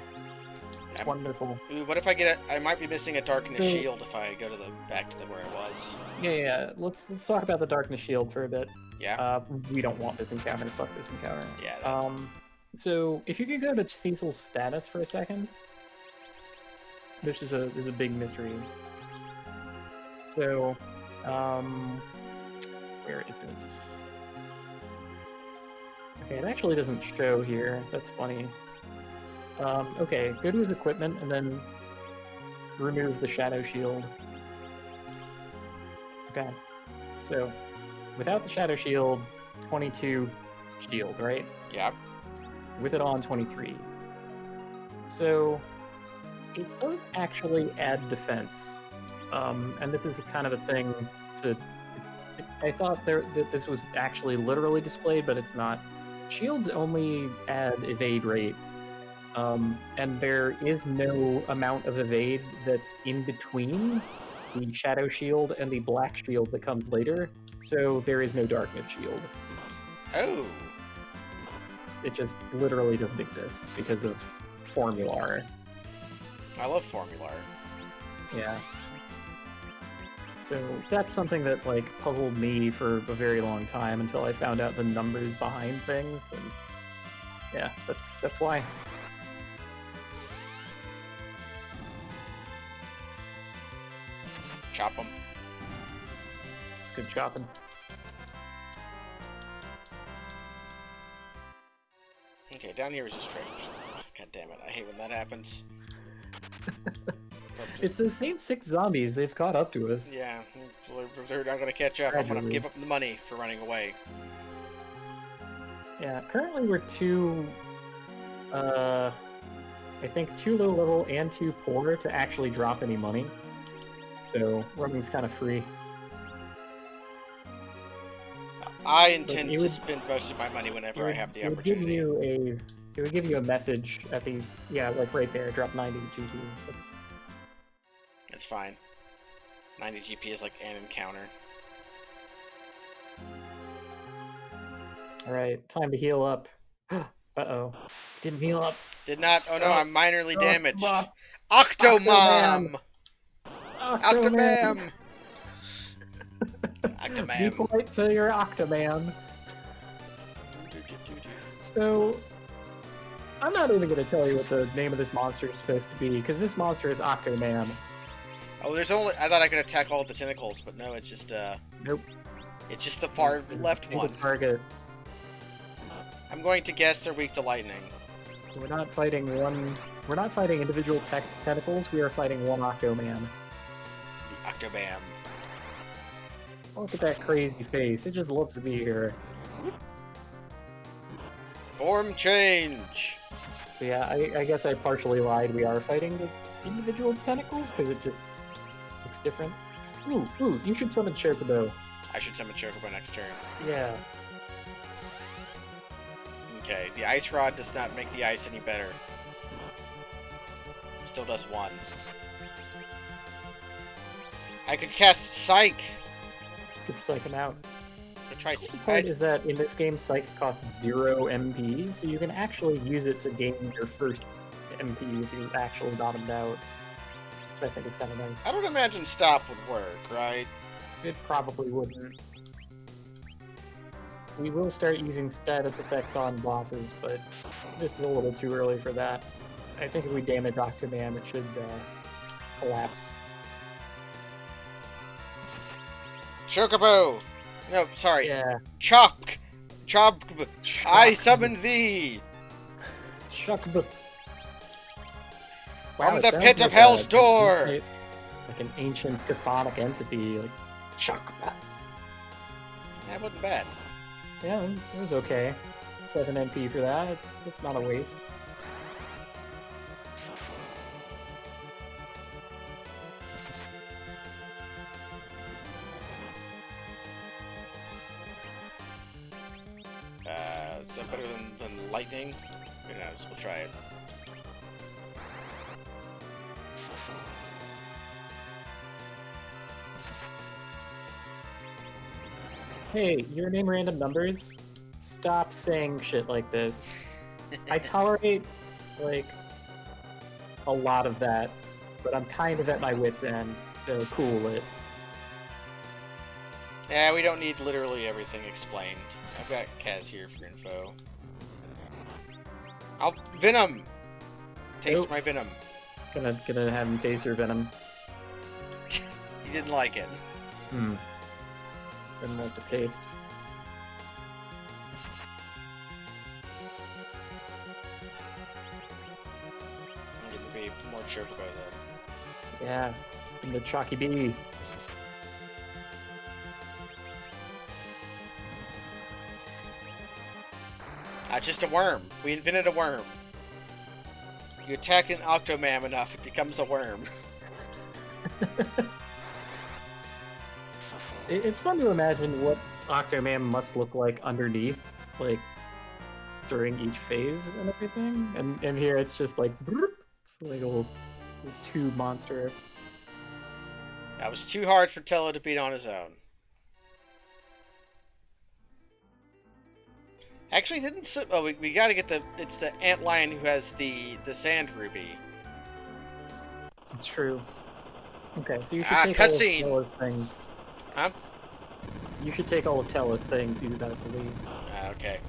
It's I'm- wonderful. Ooh, what if I get a... I might be missing a darkness So- shield if I go to the back to where I was. Yeah. Let's talk about the darkness shield for a bit. Yeah? We don't want this encounter. Fuck this encounter. Yeah. That... So if you could go to Cecil's status for a second, this is a big mystery. So, where is it? Okay, it actually doesn't show here. That's funny. Okay, go to his equipment and then remove the shadow shield. Okay, so without the shadow shield, 22 shield, right? Yeah. With it on, 23. So it doesn't actually add defense. And this is kind of a thing to... I thought that this was actually literally displayed, but it's not. Shields only add evade rate. And there is no amount of evade that's in between the shadow shield and the black shield that comes later. So there is no darkness shield. Oh! It just literally doesn't exist because of Formular. I love Formular. Yeah. So that's something that like puzzled me for a very long time until I found out the numbers behind things, and yeah, that's why. Chop them. Good chopping. Okay, down here is just treasures. God damn it, I hate when that happens. It's those same 6 zombies. They've caught up to us. Yeah, they're not gonna catch up. I'm gonna Gradually. give up the money for running away. Yeah, currently we're too, I think 2 low level and 2 poor to actually drop any money. So running's kind of free. I intend it to would- spend most of my money whenever I have the It would give opportunity. it would give you a message at the like right there. Drop 90 GP. It's fine. 90 GP is like an encounter. All right, time to heal up. Uh-oh, didn't heal up. Did not. Oh no, Oh, I'm minorly damaged. boss. Octomom! Octoman! Octomam! Be Octomam. polite to your Octoman. So, I'm not even going to tell you what the name of this monster is supposed to be, because this monster is Octoman. Oh, there's only. I thought I could attack all the tentacles, but no, it's just Nope. It's just the far left Single one. target. I'm going to guess they're weak to lightning. We're not fighting individual tentacles. We are fighting one Octoman. The Octobam. Look at that crazy face. It just loves to be here. Form change. So yeah, I guess I partially lied. We are fighting the individual tentacles because it just looks different. Ooh, you should summon Chocobo. I should summon Chocobo next turn. Yeah. Okay, the Ice Rod does not make the ice any better. It still does 1. I could cast Psych! Could psych him out. I try The point is that in this game, Psych costs 0 MP, so you can actually use it to gain your first MP if you actually bottomed out. Which I think is kind of nice. I don't imagine Stop would work, right? It probably wouldn't. We will start using status effects on bosses, but this is a little too early for that. I think if we damage Octoman, it should collapse. Chocobo! No, sorry. Yeah. Chop! I summon thee! Chocobo. From it the sounds pit of like hell's a- door! Like an ancient chthonic entity, like Chocobo. That wasn't bad. Yeah, it was okay. 7 MP for that. It's not a waste. Is that better than lightning? Who knows? We'll try it. Hey, your name random numbers? Stop saying shit like this. I tolerate, like, a lot of that, but I'm kind of at my wit's end, so cool it. Yeah, we don't need literally everything explained. I've got Kaz here for info. Venom! Taste Nope. my venom. Gonna have him taste your venom. He didn't like it. Didn't like the taste. I'm gonna be more Chocobo then. Yeah, and the Chalky Bee. Just a worm. We invented a worm. You attack an Octomam enough, it becomes a worm. It's fun to imagine what Octomam must look like underneath, like, during each phase and everything. And here it's just like, it's like a little tube monster. That was too hard for Tello to beat on his own. Actually, didn't... Oh, we gotta get the... It's the Antlion who has the Sand Ruby. It's true. Okay, so you should take cutscene! all of Tella's things. Huh? You should take all of Tella's things, he's about to leave. Okay.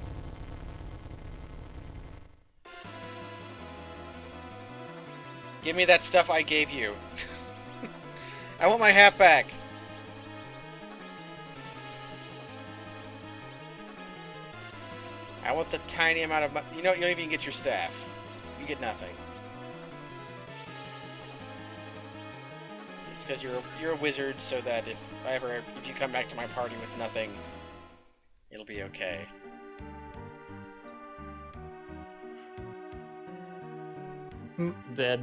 Give me that stuff I gave you. I want my hat back. I want the tiny amount of money. You know, you don't even get your staff. You get nothing. It's because you're a wizard, so that if you come back to my party with nothing, it'll be okay. Dead.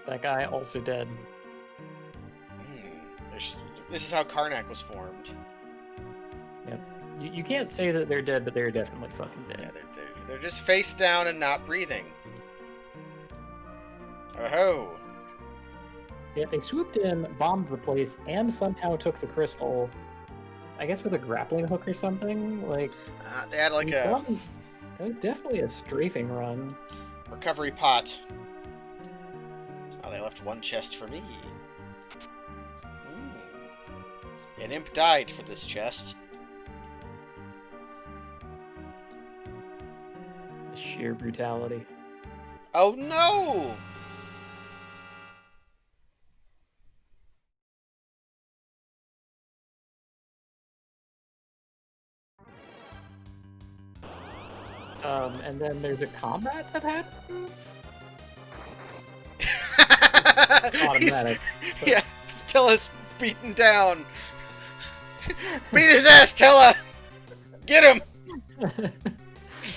That guy also dead. This is how Karnak was formed. Yep. You can't say that they're dead, but they're definitely fucking dead. Yeah, they're just face down and not breathing. Oh-ho! Yeah, they swooped in, bombed the place, and somehow took the crystal. I guess with a grappling hook or something. Like they had like a... That was definitely a strafing run. Recovery pot. Oh, they left one chest for me. An imp died for this chest. The sheer brutality. Oh no! And then there's a combat that happens? Automatic. Yeah, Tella's beaten down. Beat his ass, Tella! Get him!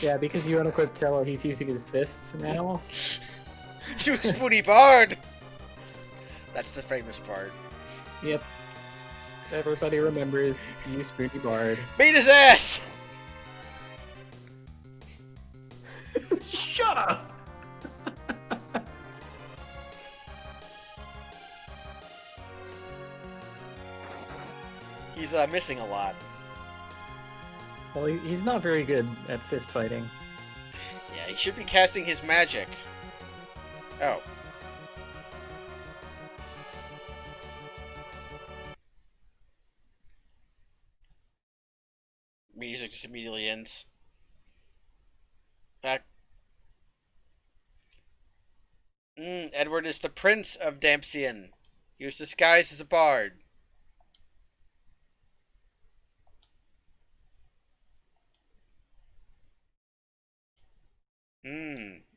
Yeah, because you unequip Tella, he's using his fists now. You spoony bard! That's the famous part. Yep. Everybody remembers you spoony bard. Beat his ass! Shut up! He's missing a lot. Well, he's not very good at fist fighting. Yeah, he should be casting his magic. Oh. Music just immediately ends. Back. Edward is the Prince of Dampion. He was disguised as a bard.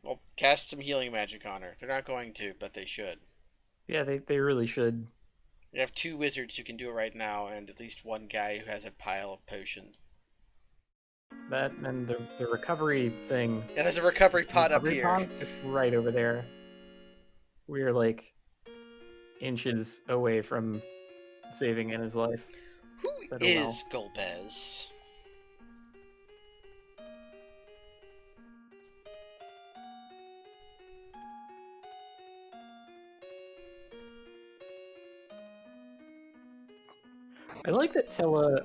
Well, cast some healing magic on her. They're not going to, but they should. Yeah, they really should. We have 2 wizards who can do it right now, and at least 1 guy who has a pile of potions. That and the recovery thing. Yeah, there's a recovery pot up here. Pod? It's right over there. We're like inches away from saving in his life. Who is Golbez? like that Tella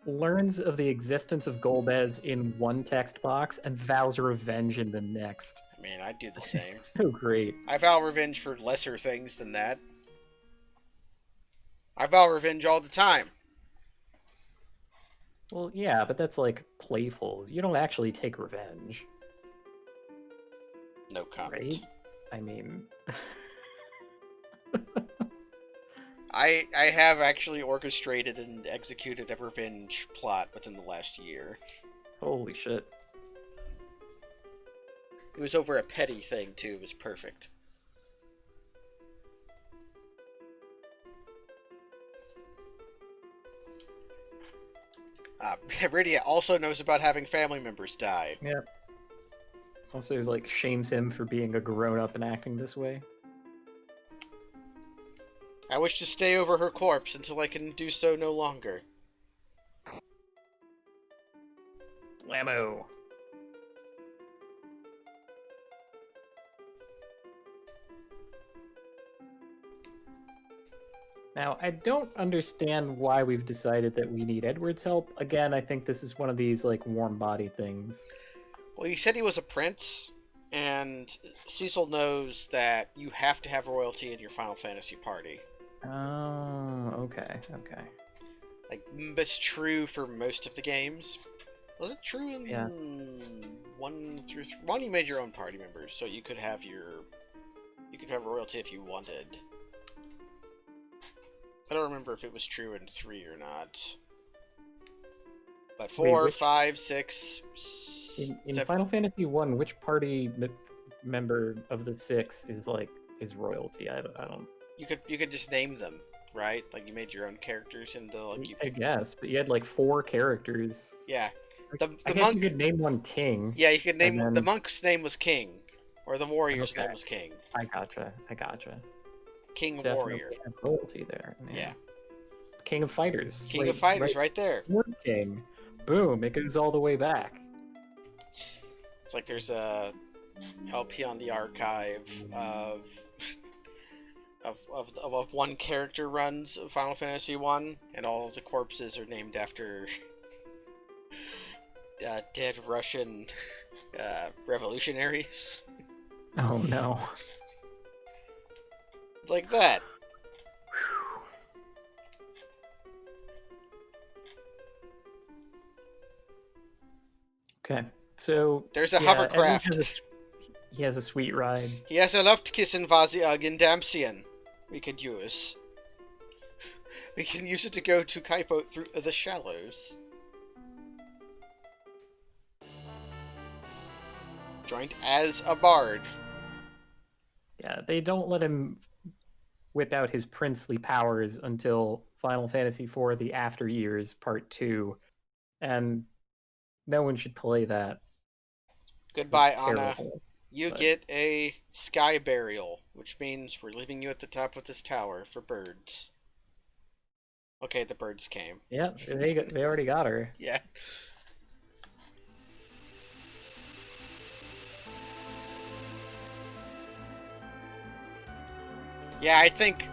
learns of the existence of Golbez in one text box and vows revenge in the next. I mean, I'd do the same. So great. I vow revenge for lesser things than that. I vow revenge all the time. Well, yeah, but that's like playful. You don't actually take revenge, No comment. right? I mean, I have actually orchestrated and executed a revenge plot within the last year. holy shit. It was over a petty thing, too. It was perfect. Rydia also knows about having family members die. Yeah. Also, like, shames him for being a grown-up and acting this way. I wish to stay over her corpse until I can do so no longer. Blammo. Now, I don't understand why we've decided that we need Edward's help. Again, I think this is one of these, like, warm body things. Well, he said he was a prince, and Cecil knows that you have to have royalty in your Final Fantasy party. Oh, okay, okay. Like, it's true for most of the games. Was it true in 1 through 3? 1, you made your own party members, so you could have royalty if you wanted. I don't remember if it was true in 3 or not. But 4, 5, 6, In 7... Final Fantasy 1, which party member of the 6 is royalty? I don't. You could just name them, right? Like you made your own characters and I guess, but you had like 4 characters. Yeah. I guess monk. You could name one king. Yeah, you could name then... the monk's name was King, or the warrior's name was King. I gotcha. King Definitely warrior. have royalty there. Yeah. King of fighters. King of fighters, right there. Word king. Boom! It goes all the way back. It's like there's a LP on the archive of one character runs of Final Fantasy 1, and all the corpses are named after dead Russian revolutionaries. Oh no. Like that. Okay, so there's a hovercraft. He has a sweet ride. He has a Luftkissen in Damsian we could use. We can use it to go to Kaipo through the shallows. Joined as a bard. Yeah, they don't let him whip out his princely powers until Final Fantasy IV: The After Years Part 2, and no one should play that. Goodbye, Anna. You get a sky burial, which means we're leaving you at the top of this tower for birds. Okay, the birds came. Yeah, they already got her. Yeah. Yeah, I think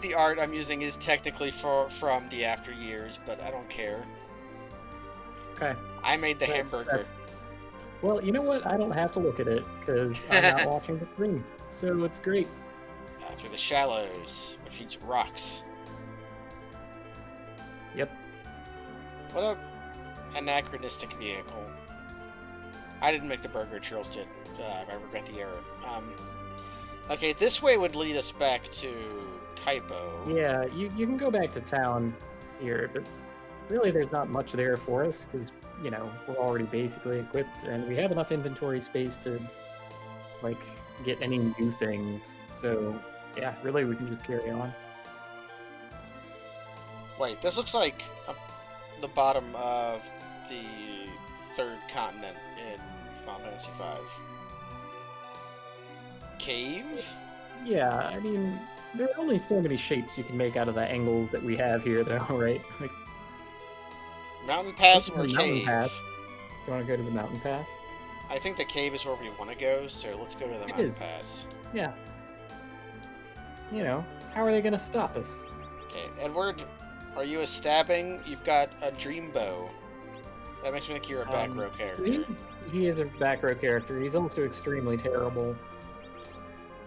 the art I'm using is technically from the After Years, but I don't care. Okay. I made the hamburger. Well, you know what? I don't have to look at it because I'm not watching the screen, so it's great. Through the shallows, which means rocks. Yep. What a anachronistic vehicle. I didn't make the burger, Charles did. I regret the error. Okay, this way would lead us back to Kaipo. Yeah, you can go back to town here, but really there's not much there for us because, you know, we're already basically equipped and we have enough inventory space to, like, get any new things. So, yeah, really we can just carry on. Wait, this looks like the bottom of the third continent in Final Fantasy V. Cave? Yeah, I mean, there are only so many shapes you can make out of the angles that we have here, though, right? Like, mountain pass or cave? cave? Pass. Do you want to go to the mountain pass? I think the cave is where we want to go, so let's go to the mountain pass. Yeah. You know, how are they going to stop us? Okay, Edward, Are you a stabbing? You've got a dream bow. That makes me think you're a back row character. He is a back row character. He's also extremely terrible.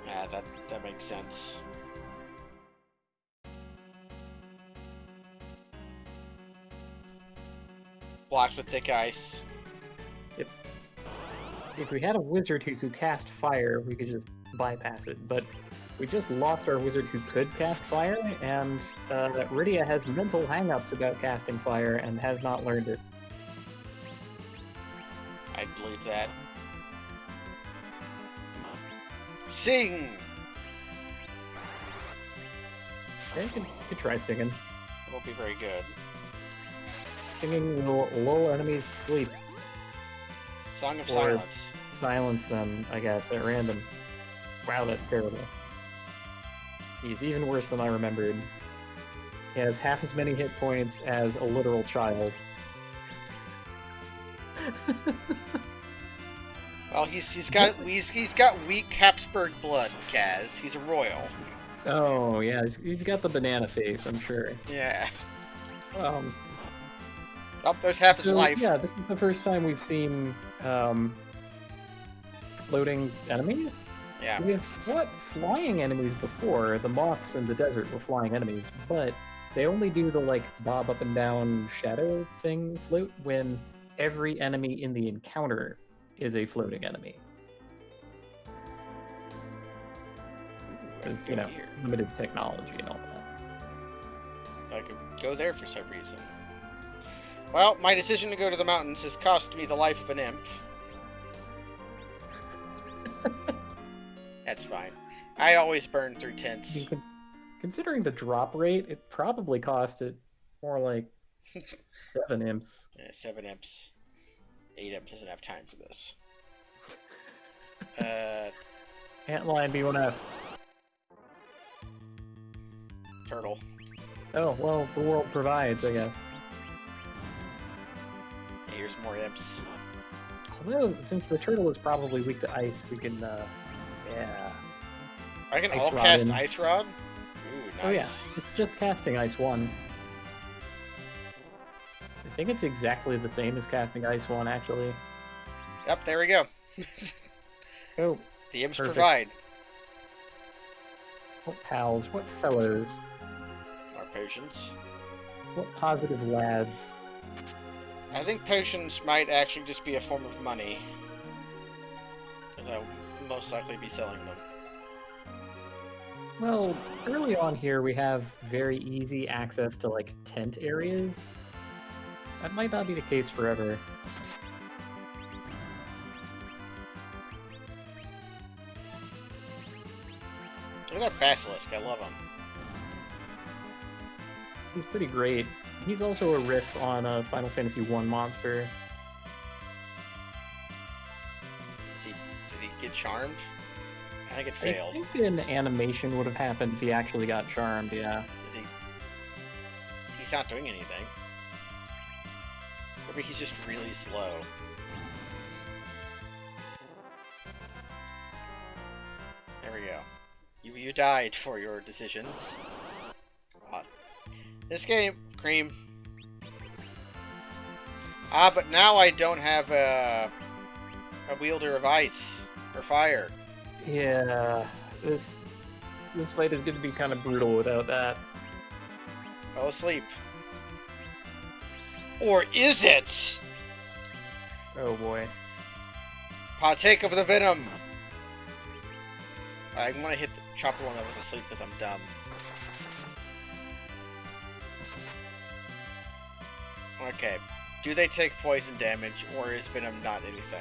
Ah, that makes sense. Blocks with thick ice. Yep. See, if we had a wizard who could cast fire, we could just bypass it. But we just lost our wizard who could cast fire, and Rydia has mental hang-ups about casting fire and has not learned it. I believe that. Sing! Yeah, you could try singing. It won't be very good. Singing will lull enemies to sleep. Song of Or Silence. silence them, I guess, at random. Wow, that's terrible. He's even worse than I remembered. He has half as many hit points as a literal child. Well, he's got weak Habsburg blood, Kaz. He's a royal. Oh, yeah, he's got the banana face, I'm sure. Yeah. Oh, there's half his life. Yeah, this is the first time we've seen floating enemies? Yeah. We have fought flying enemies before. The moths in the desert were flying enemies, but they only do the, like, bob up and down shadow thing float when every enemy in the encounter is a floating enemy. It's, you know, Here. limited technology and all that. I could go there for some reason. Well, my decision to go to the mountains has cost me the life of an imp. That's fine. I always burn through tents. Considering the drop rate, it probably costed more like 7 imps. Yeah, 7 imps. 8 imps doesn't have time for this. Antlion B1F. Turtle. Oh, well, the world provides, I guess. Here's more imps. Although, since the turtle is probably weak to ice, we can, yeah. I can Ice all Rod cast in. Ice Rod? Ooh, Oh yeah, nice. it's just casting Ice 1. I think it's exactly the same as casting Ice 1, actually. Yep, there we go. Oh, The imps Perfect. provide. what pals, what fellows, Our potions. what positive lads. I think potions might actually just be a form of money. Because I will most likely be selling them. Well, early on here we have very easy access to, like, tent areas. That might not be the case forever. Look at that basilisk, I love him. He's pretty great. He's also a riff on a Final Fantasy I monster. Did he get charmed? I think it I failed. think an animation would have happened if he actually got charmed, yeah. Is he... He's not doing anything. Maybe he's just really slow. There we go. You died for your decisions. This game, Cream. But now I don't have a wielder of ice or fire. Yeah, this fight is going to be kind of brutal without that. Fell asleep. Or is it? Oh boy. Partake of the venom. I want to hit the chopper one that was asleep because I'm dumb. Okay. Do they take poison damage, or is venom not anything?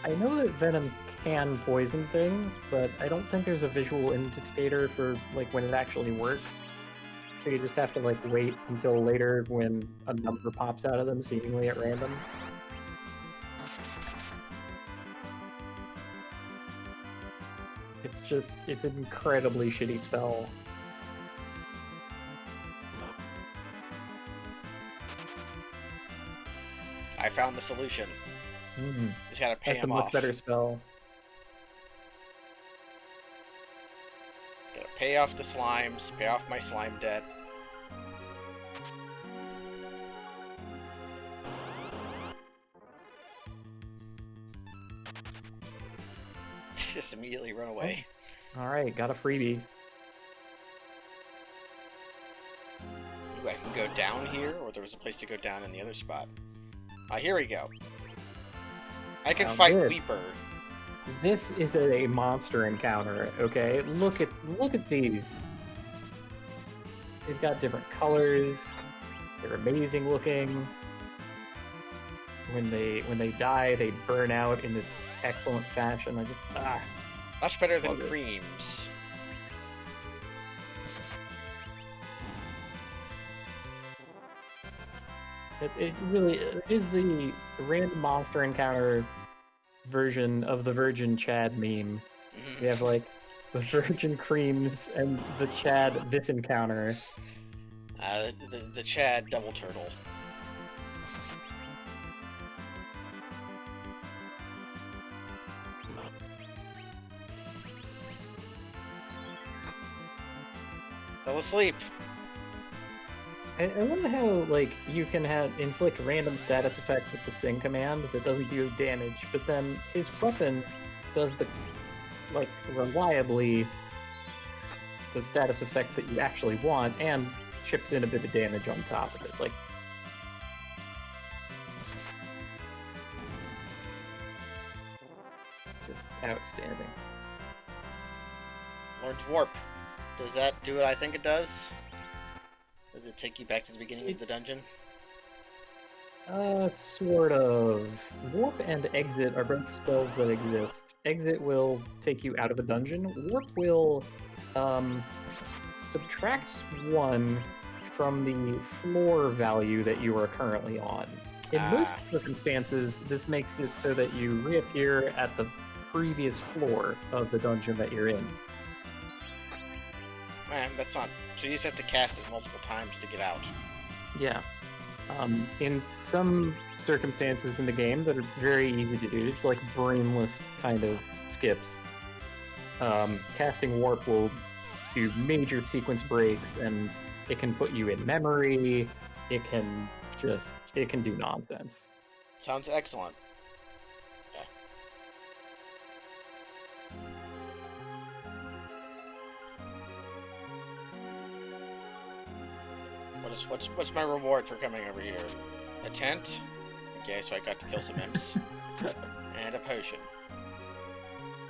I know that Venom can poison things, but I don't think there's a visual indicator for, like, when it actually works. So you just have to, like, wait until later when a number pops out of them, seemingly at random. It's an incredibly shitty spell. I found the solution. Mm. Just gotta pay That's a him much off. better spell. Gotta pay pay off the slimes, pay off my slime debt. Just immediately run away. All right, got a freebie. Ooh, I can go down here, or there was a place to go down in the other spot. Here we go. I can fight good. Weeper. This is a monster encounter, okay? Look at these. They've got different colors. They're amazing looking. When they die, they burn out in this excellent fashion. I just Much better than love it. creams. It really is the random monster encounter version of the Virgin Chad meme. Mhm. We have like the Virgin Creams and the Chad this encounter. The Chad double turtle. Fell asleep. I love how like you can inflict random status effects with the Sing command that doesn't do damage, but then his weapon does the reliably the status effect that you actually want and chips in a bit of damage on top of it. Like just outstanding. Learned Warp. Does that do what I think it does? Does it take you back to the beginning of the dungeon? Sort of. Warp and Exit are both spells that exist. Exit will take you out of a dungeon. Warp will subtract 1 from the floor value that you are currently on. In most circumstances, this makes it so that you reappear at the previous floor of the dungeon that you're in. Man, that's not... So you just have to cast it multiple times to get out. Yeah. In some circumstances in the game that are very easy to do, it's like brainless kind of skips. Casting Warp will do major sequence breaks, and it can put you in memory. It can do nonsense. Sounds excellent. Okay. What's my reward for coming over here? A tent? Okay, so I got to kill some imps. And a potion.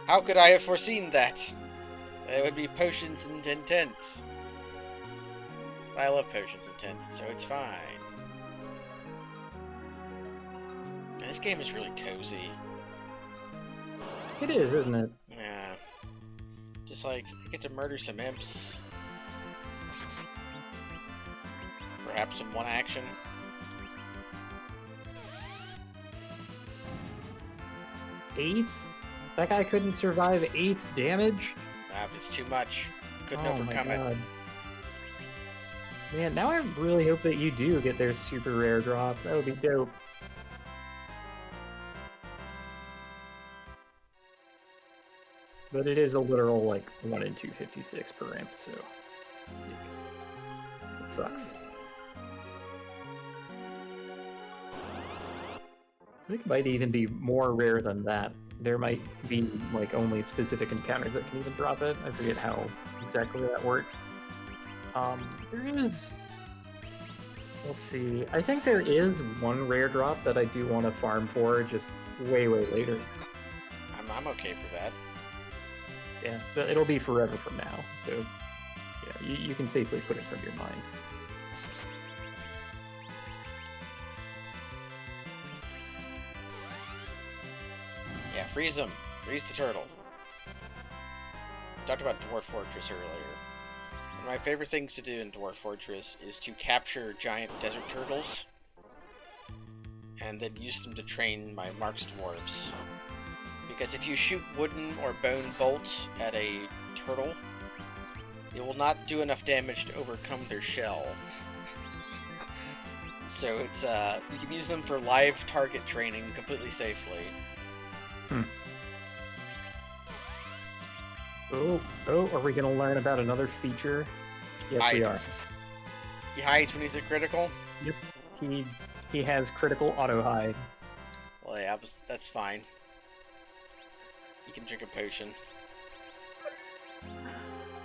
How could I have foreseen that? There would be potions and tents. I love potions and tents, so it's fine. And this game is really cozy. It is, isn't it? Yeah. Just like, I get to murder some imps. Perhaps in one action. 8? That guy couldn't survive 8 damage? Nah, if it's too much, couldn't Oh overcome my it. God. Man, now I really hope that you do get their super rare drop. That would be dope. But it is a literal, like, 1 in 256 per imp, so... It sucks. I think it might even be more rare than that. There might be, like, only specific encounters that can even drop it. I forget how exactly that works. There is... Let's see. I think there is one rare drop that I do want to farm for, just way, way later. I'm okay for that. Yeah, but it'll be forever from now, so yeah, you can safely put it from your mind. Yeah, freeze him. Freeze the turtle. Talked about Dwarf Fortress earlier. One of my favorite things to do in Dwarf Fortress is to capture giant desert turtles and then use them to train my Marks Dwarves. Because if you shoot wooden or bone bolts at a turtle, it will not do enough damage to overcome their shell. So it's you can use them for live target training completely safely. Oh, are we gonna learn about another feature? Yes, we are. He hides when he's at critical? Yep. He has critical auto hide. Well, yeah, that's fine. You can drink a potion.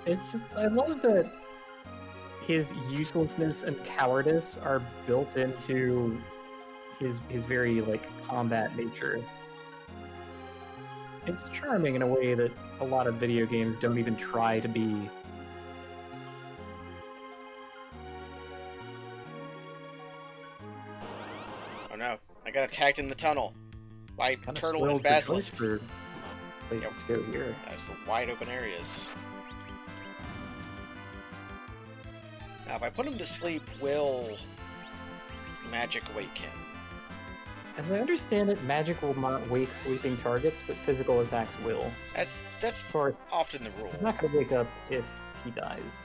It's just, I love that his uselessness and cowardice are built into his very, like, combat nature. It's charming in a way that a lot of video games don't even try to be. Oh no, I got attacked in the tunnel by Kinda turtle and spoiled your choice basilisks. for places to go here. That's the wide open areas. Now, if I put him to sleep, will magic wake him? As I understand it, magic will not wake sleeping targets, but physical attacks will. That's Of course, often the rule. he's not going to wake up if he dies.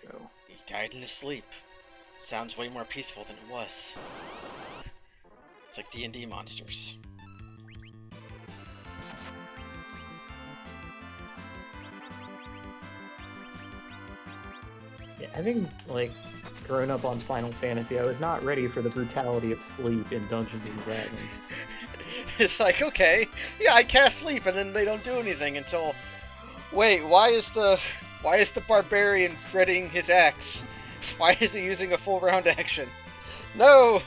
So, He died in his sleep. Sounds way more peaceful than it was. It's like D&D monsters. yeah, having, like, grown up on Final Fantasy, I was not ready for the brutality of sleep in Dungeons & Dragons. It's like, okay, yeah, I cast sleep, and then they don't do anything until... Wait, why is the barbarian threading his axe? Why is he using a full round action? No!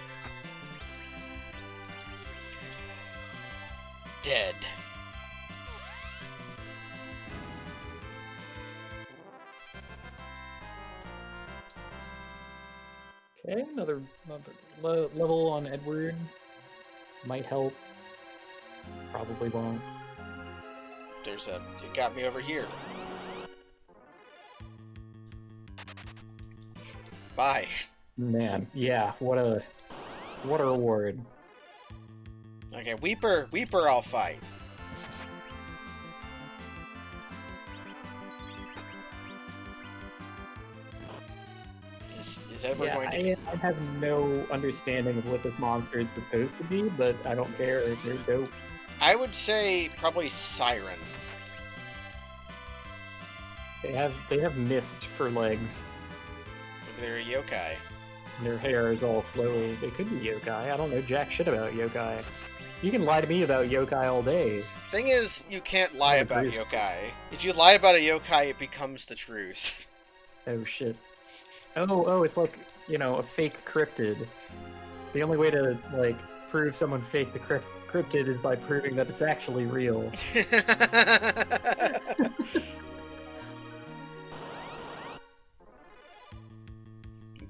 Dead. Okay, another level on Edward. Might help. Probably won't. It got me over here. Bye. Man, yeah, what a reward. Okay, Weeper I'll fight. Is Edward Yeah, going to... I have no understanding of what this monster is supposed to be, but I don't care. They're dope. I would say probably Siren. They have mist for legs. Maybe they're a yokai. And their hair is all flowy. They could be yokai. I don't know jack shit about yokai. You can lie to me about yokai all day. Thing is, you can't lie Yeah, about agreed. yokai. If you lie about a yokai, it becomes the truth. Oh shit. Oh, it's like, a fake cryptid. The only way to, like, prove someone faked the cryptid is by proving that it's actually real.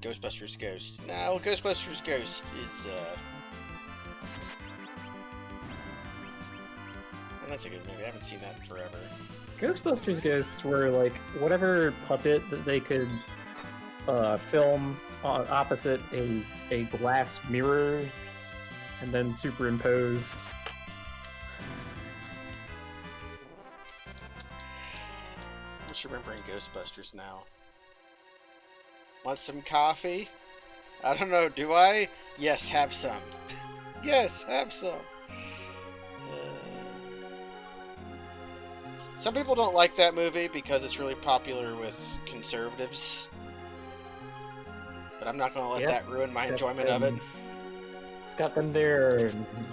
Ghostbusters Ghost. Now, Ghostbusters Ghost is, and that's a good movie. I haven't seen that in forever. Ghostbusters Ghosts were, like, whatever puppet that they could film opposite a glass mirror and then superimpose. I'm just remembering Ghostbusters now. Want some coffee? I don't know, do I? Yes, have some. Yes, have some. Some people don't like that movie because it's really popular with conservatives. But I'm not going to let that ruin my enjoyment of it. It's got them there,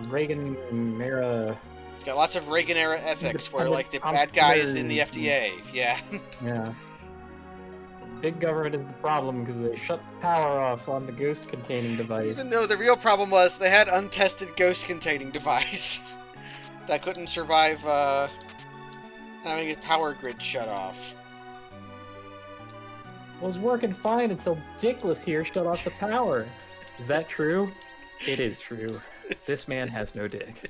Reagan era. It's got lots of Reagan era ethics where, like, the bad guy is in the FDA. Yeah. Yeah. Big government is the problem because they shut the power off on the ghost-containing device. Even though the real problem was they had untested ghost-containing device that couldn't survive having its power grid shut off. It was working fine until Dickless here shut off the power. Is that true? It is true. This man has no dick.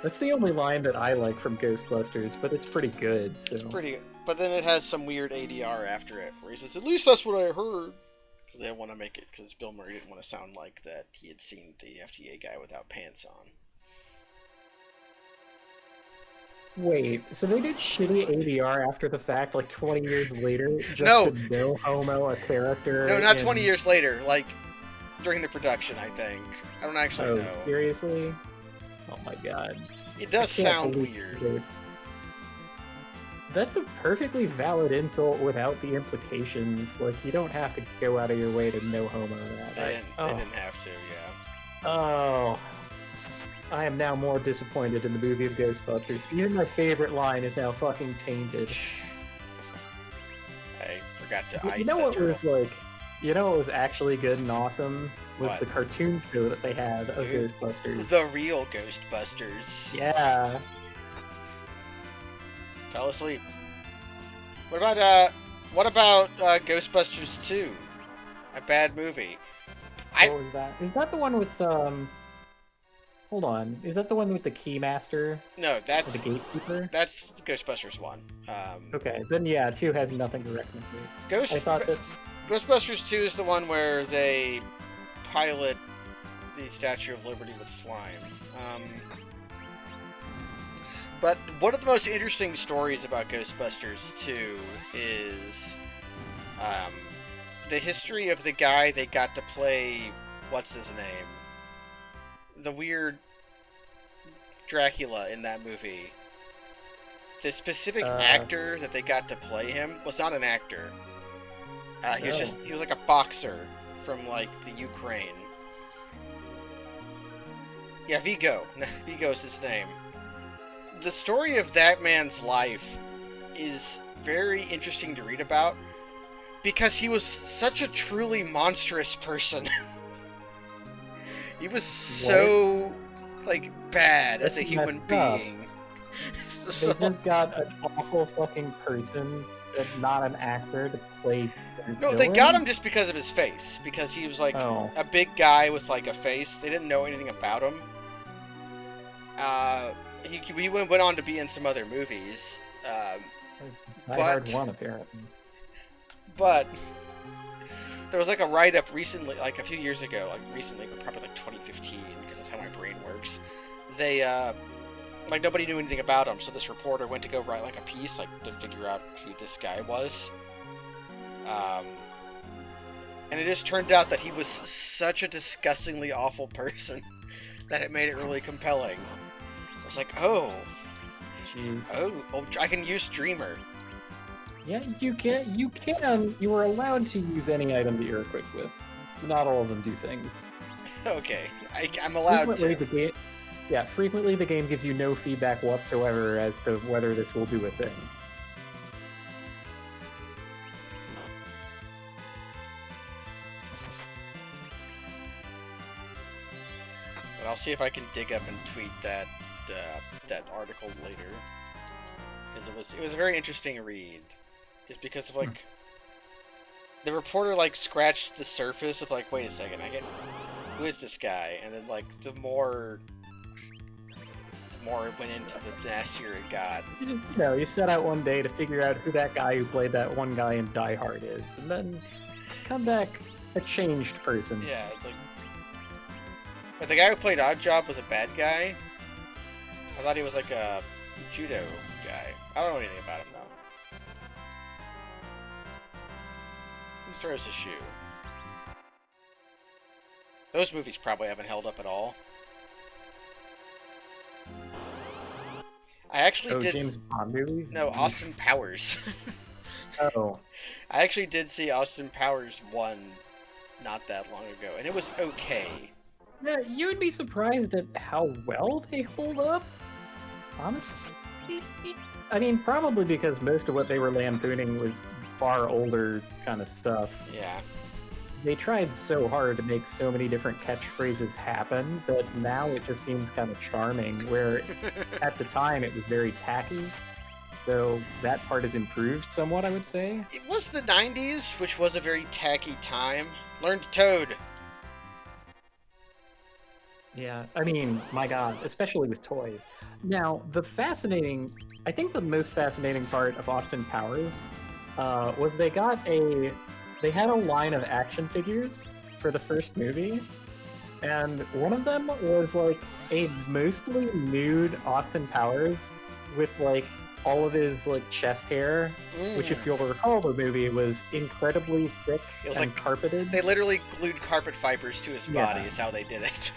That's the only line that I like from Ghostbusters, but it's pretty good. So. It's pretty good. But then it has some weird ADR after it, where he says, "At least that's what I heard." Because they didn't want to make it, because Bill Murray didn't want to sound like that he had seen the FDA guy without pants on. Wait, so they did shitty ADR after the fact, like 20 years later, just No. to no homo a character? No, not 20 years later, like, during the production, I think. I don't actually Oh, know. seriously? Oh my god. It does I can't sound believe weird. they- That's a perfectly valid insult without the implications. Like, you don't have to go out of your way to no homo that. They didn't have to, yeah. Oh. I am now more disappointed in the movie of Ghostbusters. Even my favorite line is now fucking tainted. I forgot to ice You know that what turtle. was like? You know what was actually good and awesome was What? the cartoon show that they had of Ghostbusters. The real Ghostbusters. Yeah. Fell asleep. What about Ghostbusters 2? A bad movie. What was that? Is that the one with Hold on. Is that the one with the Keymaster? No, that's the Gatekeeper? That's Ghostbusters 1. Okay, then yeah, 2 has nothing to reckon with. I thought that Ghostbusters 2 is the one where they pilot the Statue of Liberty with slime. But one of the most interesting stories about Ghostbusters 2 is the history of the guy they got to play, what's his name? The weird Dracula in that movie. The specific actor that they got to play him was not an actor. He was like a boxer from like the Ukraine. Yeah, Vigo. Vigo's his name. The story of that man's life is very interesting to read about because he was such a truly monstrous person. He was so like bad as a human being. They just got an awful fucking person that's not an actor to play. No, they got him just because of his face. Because he was like a big guy with like a face. They didn't know anything about him. He went on to be in some other movies. Die Hard 1, apparently. But there was like a write-up recently, like a few years ago, like recently, but probably like 2015, because that's how my brain works. They, like nobody knew anything about him, so this reporter went to go write like a piece, like to figure out who this guy was. And it just turned out that he was such a disgustingly awful person that it made it really compelling. I was like, oh, I can use Dreamer. Yeah, you can. You are allowed to use any item that you're equipped with. Not all of them do things. Okay, I'm allowed to. Frequently the game gives you no feedback whatsoever as to whether this will do a thing. But I'll see if I can dig up and tweet that article later, because it was a very interesting read, just because of like the reporter like scratched the surface of like, wait a second, who is this guy, and then like the more it went into, the nastier it got. You set out one day to figure out who that guy who played that one guy in Die Hard is, and then come back a changed person. Yeah, it's like, but the guy who played Oddjob was a bad guy. I thought he was like a judo guy. I don't know anything about him though. He throws a shoe. Those movies probably haven't held up at all. I actually did. James Bond movies? No, Austin Powers. Oh. I actually did see Austin Powers 1 not that long ago, and it was okay. Yeah, you would be surprised at how well they hold up. Honestly. I mean, probably because most of what they were lampooning was far older kind of stuff. Yeah. They tried so hard to make so many different catchphrases happen that now it just seems kind of charming, where at the time it was very tacky. So that part has improved somewhat, I would say. It was the 90s, which was a very tacky time. Learned Toad. Yeah, I mean, my god, especially with toys. Now, I think the most fascinating part of Austin Powers was they had a line of action figures for the first movie, and one of them was like a mostly nude Austin Powers with like all of his like chest hair, which, if you'll recall the movie, was incredibly thick and like carpeted. They literally glued carpet fibers to his body is how they did it.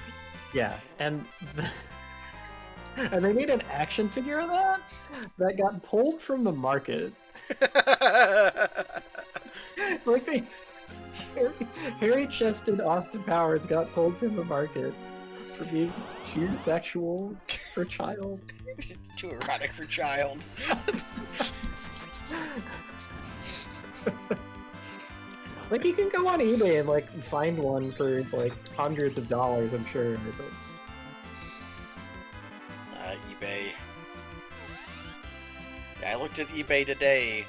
Yeah, and And they made an action figure of that got pulled from the market. Like they, Harry-chested Austin Powers got pulled from the market for being too sexual for child. Too erotic for child. Like you can go on eBay and like find one for like hundreds of dollars, I'm sure. But... eBay. Yeah, I looked at eBay today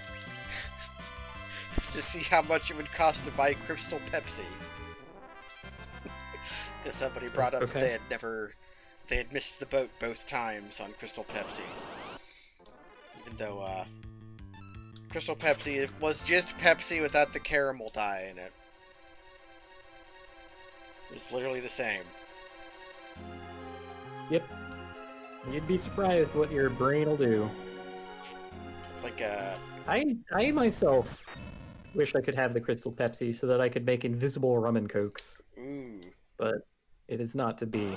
to see how much it would cost to buy Crystal Pepsi. Because somebody brought up that they had missed the boat both times on Crystal Pepsi. Even though, Crystal Pepsi, it was just Pepsi without the caramel dye in it. It was literally the same. Yep. You'd be surprised what your brain will do. It's like, I myself wish I could have the Crystal Pepsi so that I could make invisible rum and cokes. ooh. But it is not to be.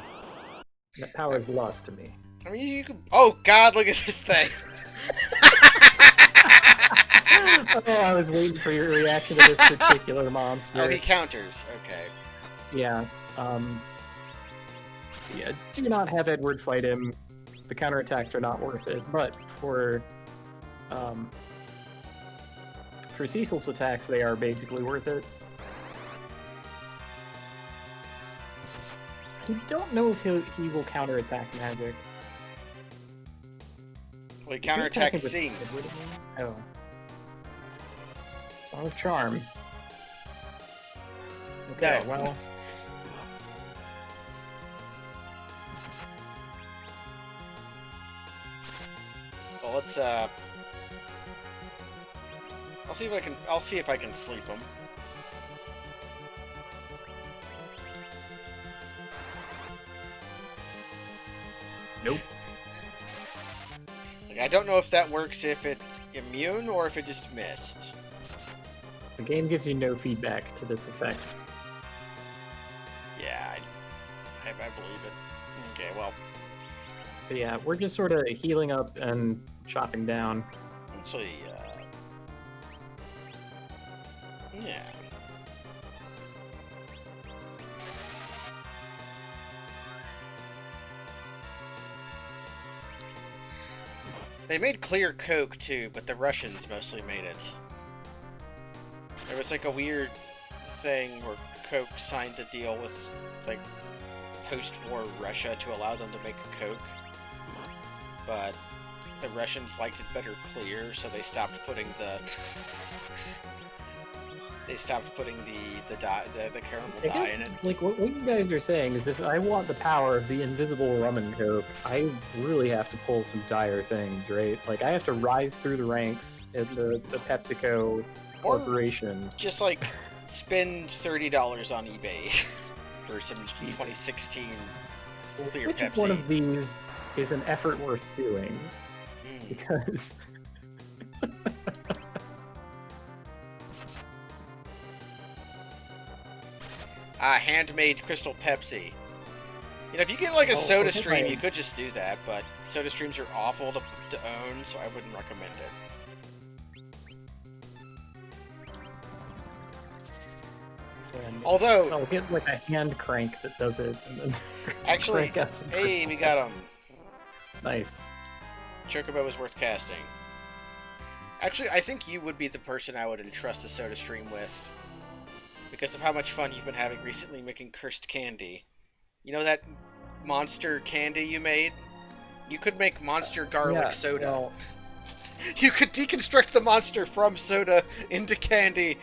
That power is lost to me. I mean, you could... Oh, God, look at this thing! Oh, I was waiting for your reaction to this particular monster. Oh, he counters. Okay. Yeah. So yeah, do not have Edward fight him. The counterattacks are not worth it. But for Cecil's attacks, they are basically worth it. I don't know if he will counterattack magic. Well, he counterattacks Sing. Oh. Song of Charm. Okay, No. well... Well, let's, I'll see if I can sleep him. Nope. Like, I don't know if that works if it's immune or if it just missed. The game gives you no feedback to this effect. Yeah, I believe it. Okay, well. But yeah, we're just sort of healing up and chopping down. Actually, yeah. They made clear Coke too, but the Russians mostly made it. There was like a weird thing where Coke signed a deal with like post-war Russia to allow them to make Coke, but the Russians liked it better clear, so they stopped putting the caramel dye in it. Like what you guys are saying is, if I want the power of the invisible rum and coke, I really have to pull some dire things, right? Like I have to rise through the ranks at the PepsiCo corporation. Just like spend $30 on eBay for some 2016 clear Which Pepsi. one of these is an effort worth doing? Mm. Because handmade Crystal Pepsi. You know, if you get like a Soda okay. Stream, you could just do that, but Soda Streams are awful to own, so I wouldn't recommend it. and Although, I'll get like a hand crank that does it. And then actually, crank out some hey, crystal we got him. Nice. Chocobo is worth casting. Actually, I think you would be the person I would entrust a Soda Stream with, because of how much fun you've been having recently making cursed candy. You know that monster candy you made? You could make monster garlic soda. Well, You could deconstruct the monster from soda into candy,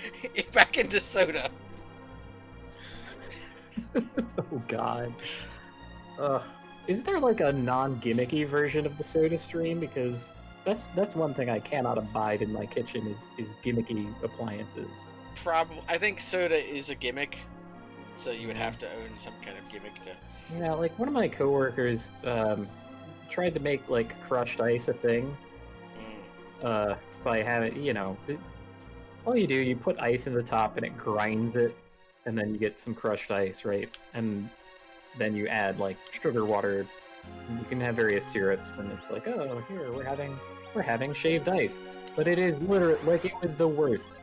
back into soda. oh god. Is there like a non-gimmicky version of the Soda Stream? Because that's one thing I cannot abide in my kitchen is gimmicky appliances. Probably, I think soda is a gimmick, so you would have to own some kind of gimmick to. Yeah, like one of my coworkers tried to make like crushed ice a thing. By having, all you do, you put ice in the top and it grinds it, and then you get some crushed ice, right? And then you add like sugar water And you can have various syrups, and it's like, oh, here we're having shaved ice, but it is literally like it was the worst.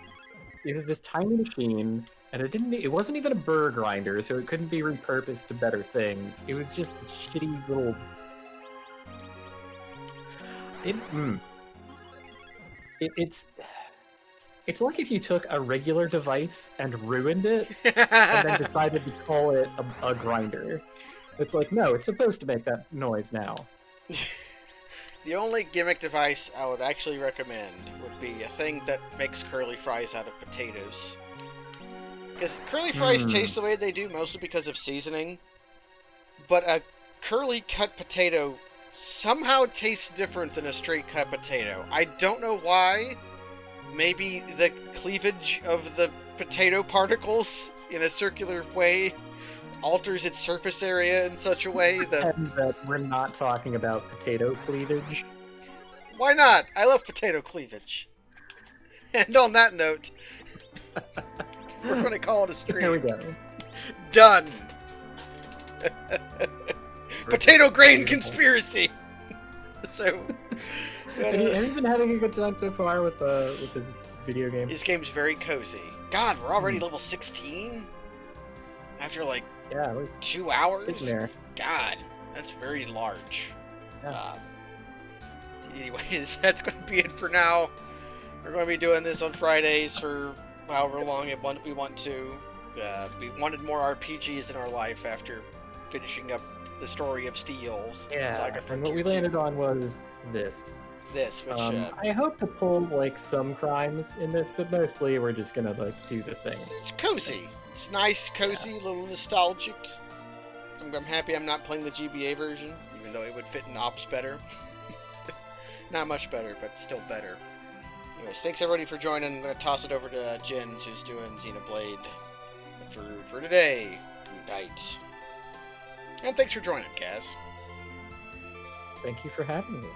It was this tiny machine, and it wasn't even a burr grinder, so it couldn't be repurposed to better things. It was just a shitty little. It's like if you took a regular device and ruined it, and then decided to call it a grinder. It's like, no, it's supposed to make that noise now. The only gimmick device I would actually recommend would be a thing that makes curly fries out of potatoes. Because curly fries taste the way they do mostly because of seasoning, but a curly cut potato somehow tastes different than a straight cut potato. I don't know why. Maybe the cleavage of the potato particles in a circular way alters its surface area in such a way that we're not talking about potato cleavage. Why not? I love potato cleavage. And on that note, we're going to call it a stream. Here we go. Done. Potato grain conspiracy. So, have you been having a good time so far with this video game? This game's very cozy. God, we're already level 16? After like 2 hours? There. God, that's very large. Yeah. Anyways, that's going to be it for now. We're going to be doing this on Fridays for however long we want to. We wanted more RPGs in our life after finishing up the story of Steel. Yeah, Saga and what we landed on was this. Which I hope to pull like some crimes in this, but mostly we're just gonna like do the thing. It's cozy. It's nice, cozy, a little nostalgic. I'm happy I'm not playing the GBA version, even though it would fit in Ops better. Not much better, but still better. Anyways, thanks everybody for joining. I'm gonna toss it over to Jens, who's doing Xenoblade for today. Good night. And thanks for joining, Kaz. Thank you for having me.